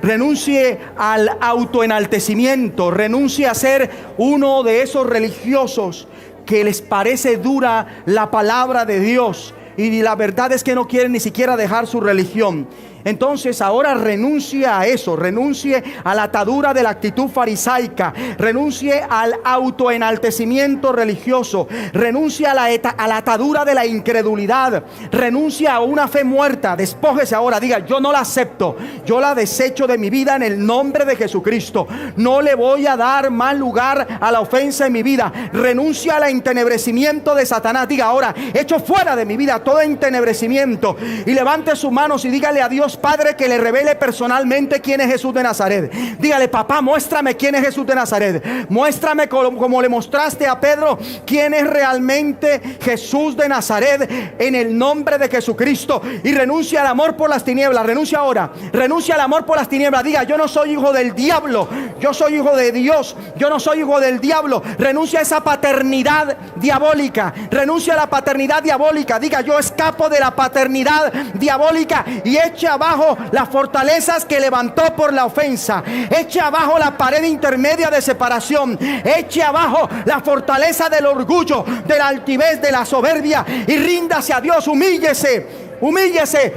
Renuncie al autoenaltecimiento, renuncie a ser uno de esos religiosos que les parece dura la palabra de Dios y la verdad es que no quieren ni siquiera dejar su religión. Entonces ahora renuncie a eso, renuncie a la atadura de la actitud farisaica, renuncie al autoenaltecimiento religioso, renuncie a la atadura de la incredulidad, renuncie a una fe muerta, despójese ahora, diga yo no la acepto, yo la desecho de mi vida en el nombre de Jesucristo, no le voy a dar más lugar a la ofensa en mi vida, renuncie al entenebrecimiento de Satanás, diga ahora echo fuera de mi vida todo entenebrecimiento y levante sus manos y dígale a Dios Padre que le revele personalmente quién es Jesús de Nazaret. Dígale papá, muéstrame quién es Jesús de Nazaret, muéstrame como le mostraste a Pedro quién es realmente Jesús de Nazaret en el nombre de Jesucristo. Y renuncia al amor por las tinieblas, renuncia ahora, renuncia al amor por las tinieblas, diga yo no soy hijo del diablo, yo soy hijo de Dios, yo no soy hijo del diablo. Renuncia a esa paternidad diabólica, renuncia a la paternidad diabólica, diga yo escapo de la paternidad diabólica y eche abajo las fortalezas que levantó por la ofensa, eche abajo la pared intermedia de separación, eche abajo la fortaleza del orgullo, de la altivez, de la soberbia y ríndase a Dios, humíllese,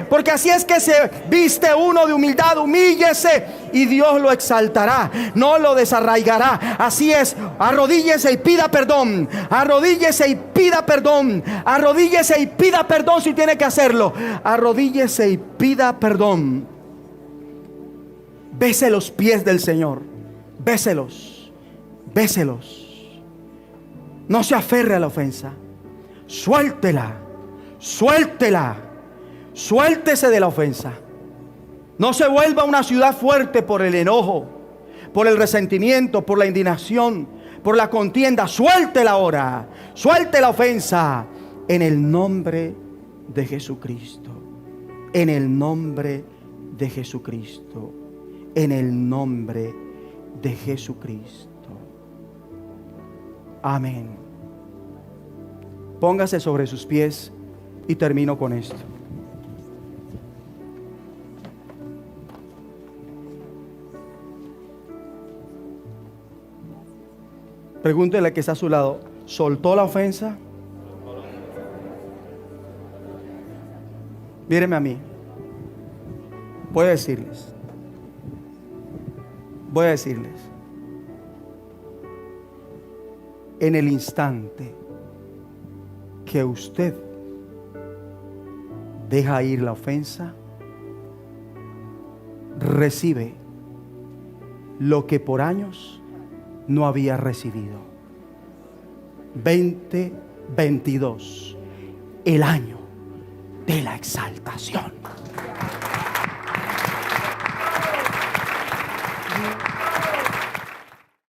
porque así es que se viste uno de humildad. Humíllese y Dios lo exaltará, no lo desarraigará. Así es, arrodíllese y pida perdón, arrodíllese y pida perdón, arrodíllese y pida perdón. Si tiene que hacerlo, arrodíllese y pida perdón. Si tiene que hacerlo, arrodíllese y pida perdón. Arrodíllese y pida perdón si tiene que hacerlo. Arrodíllese y pida perdón si tiene que hacerlo. Arrodíllese y pida perdón si tiene que hacerlo. Arrodíllese y pida perdón si tiene que hacerlo. Arrodíllese y pida perdón. Bese los pies del Señor. Béselos. Béselos. No se aferre a la ofensa. Suéltela. Suéltela. Suéltese de la ofensa. No se vuelva una ciudad fuerte por el enojo, por el resentimiento, por la indignación, por la contienda. Suéltela ahora. Suelte la ofensa. En el nombre de Jesucristo. En el nombre de Jesucristo. En el nombre de Jesucristo. Amén. Póngase sobre sus pies y termino con esto. Pregúntele al que está a su lado, ¿soltó la ofensa? Míreme a mí. Voy a decirles. En el instante que usted deja ir la ofensa, recibe lo que por años no había recibido. 2022, el año de la exaltación.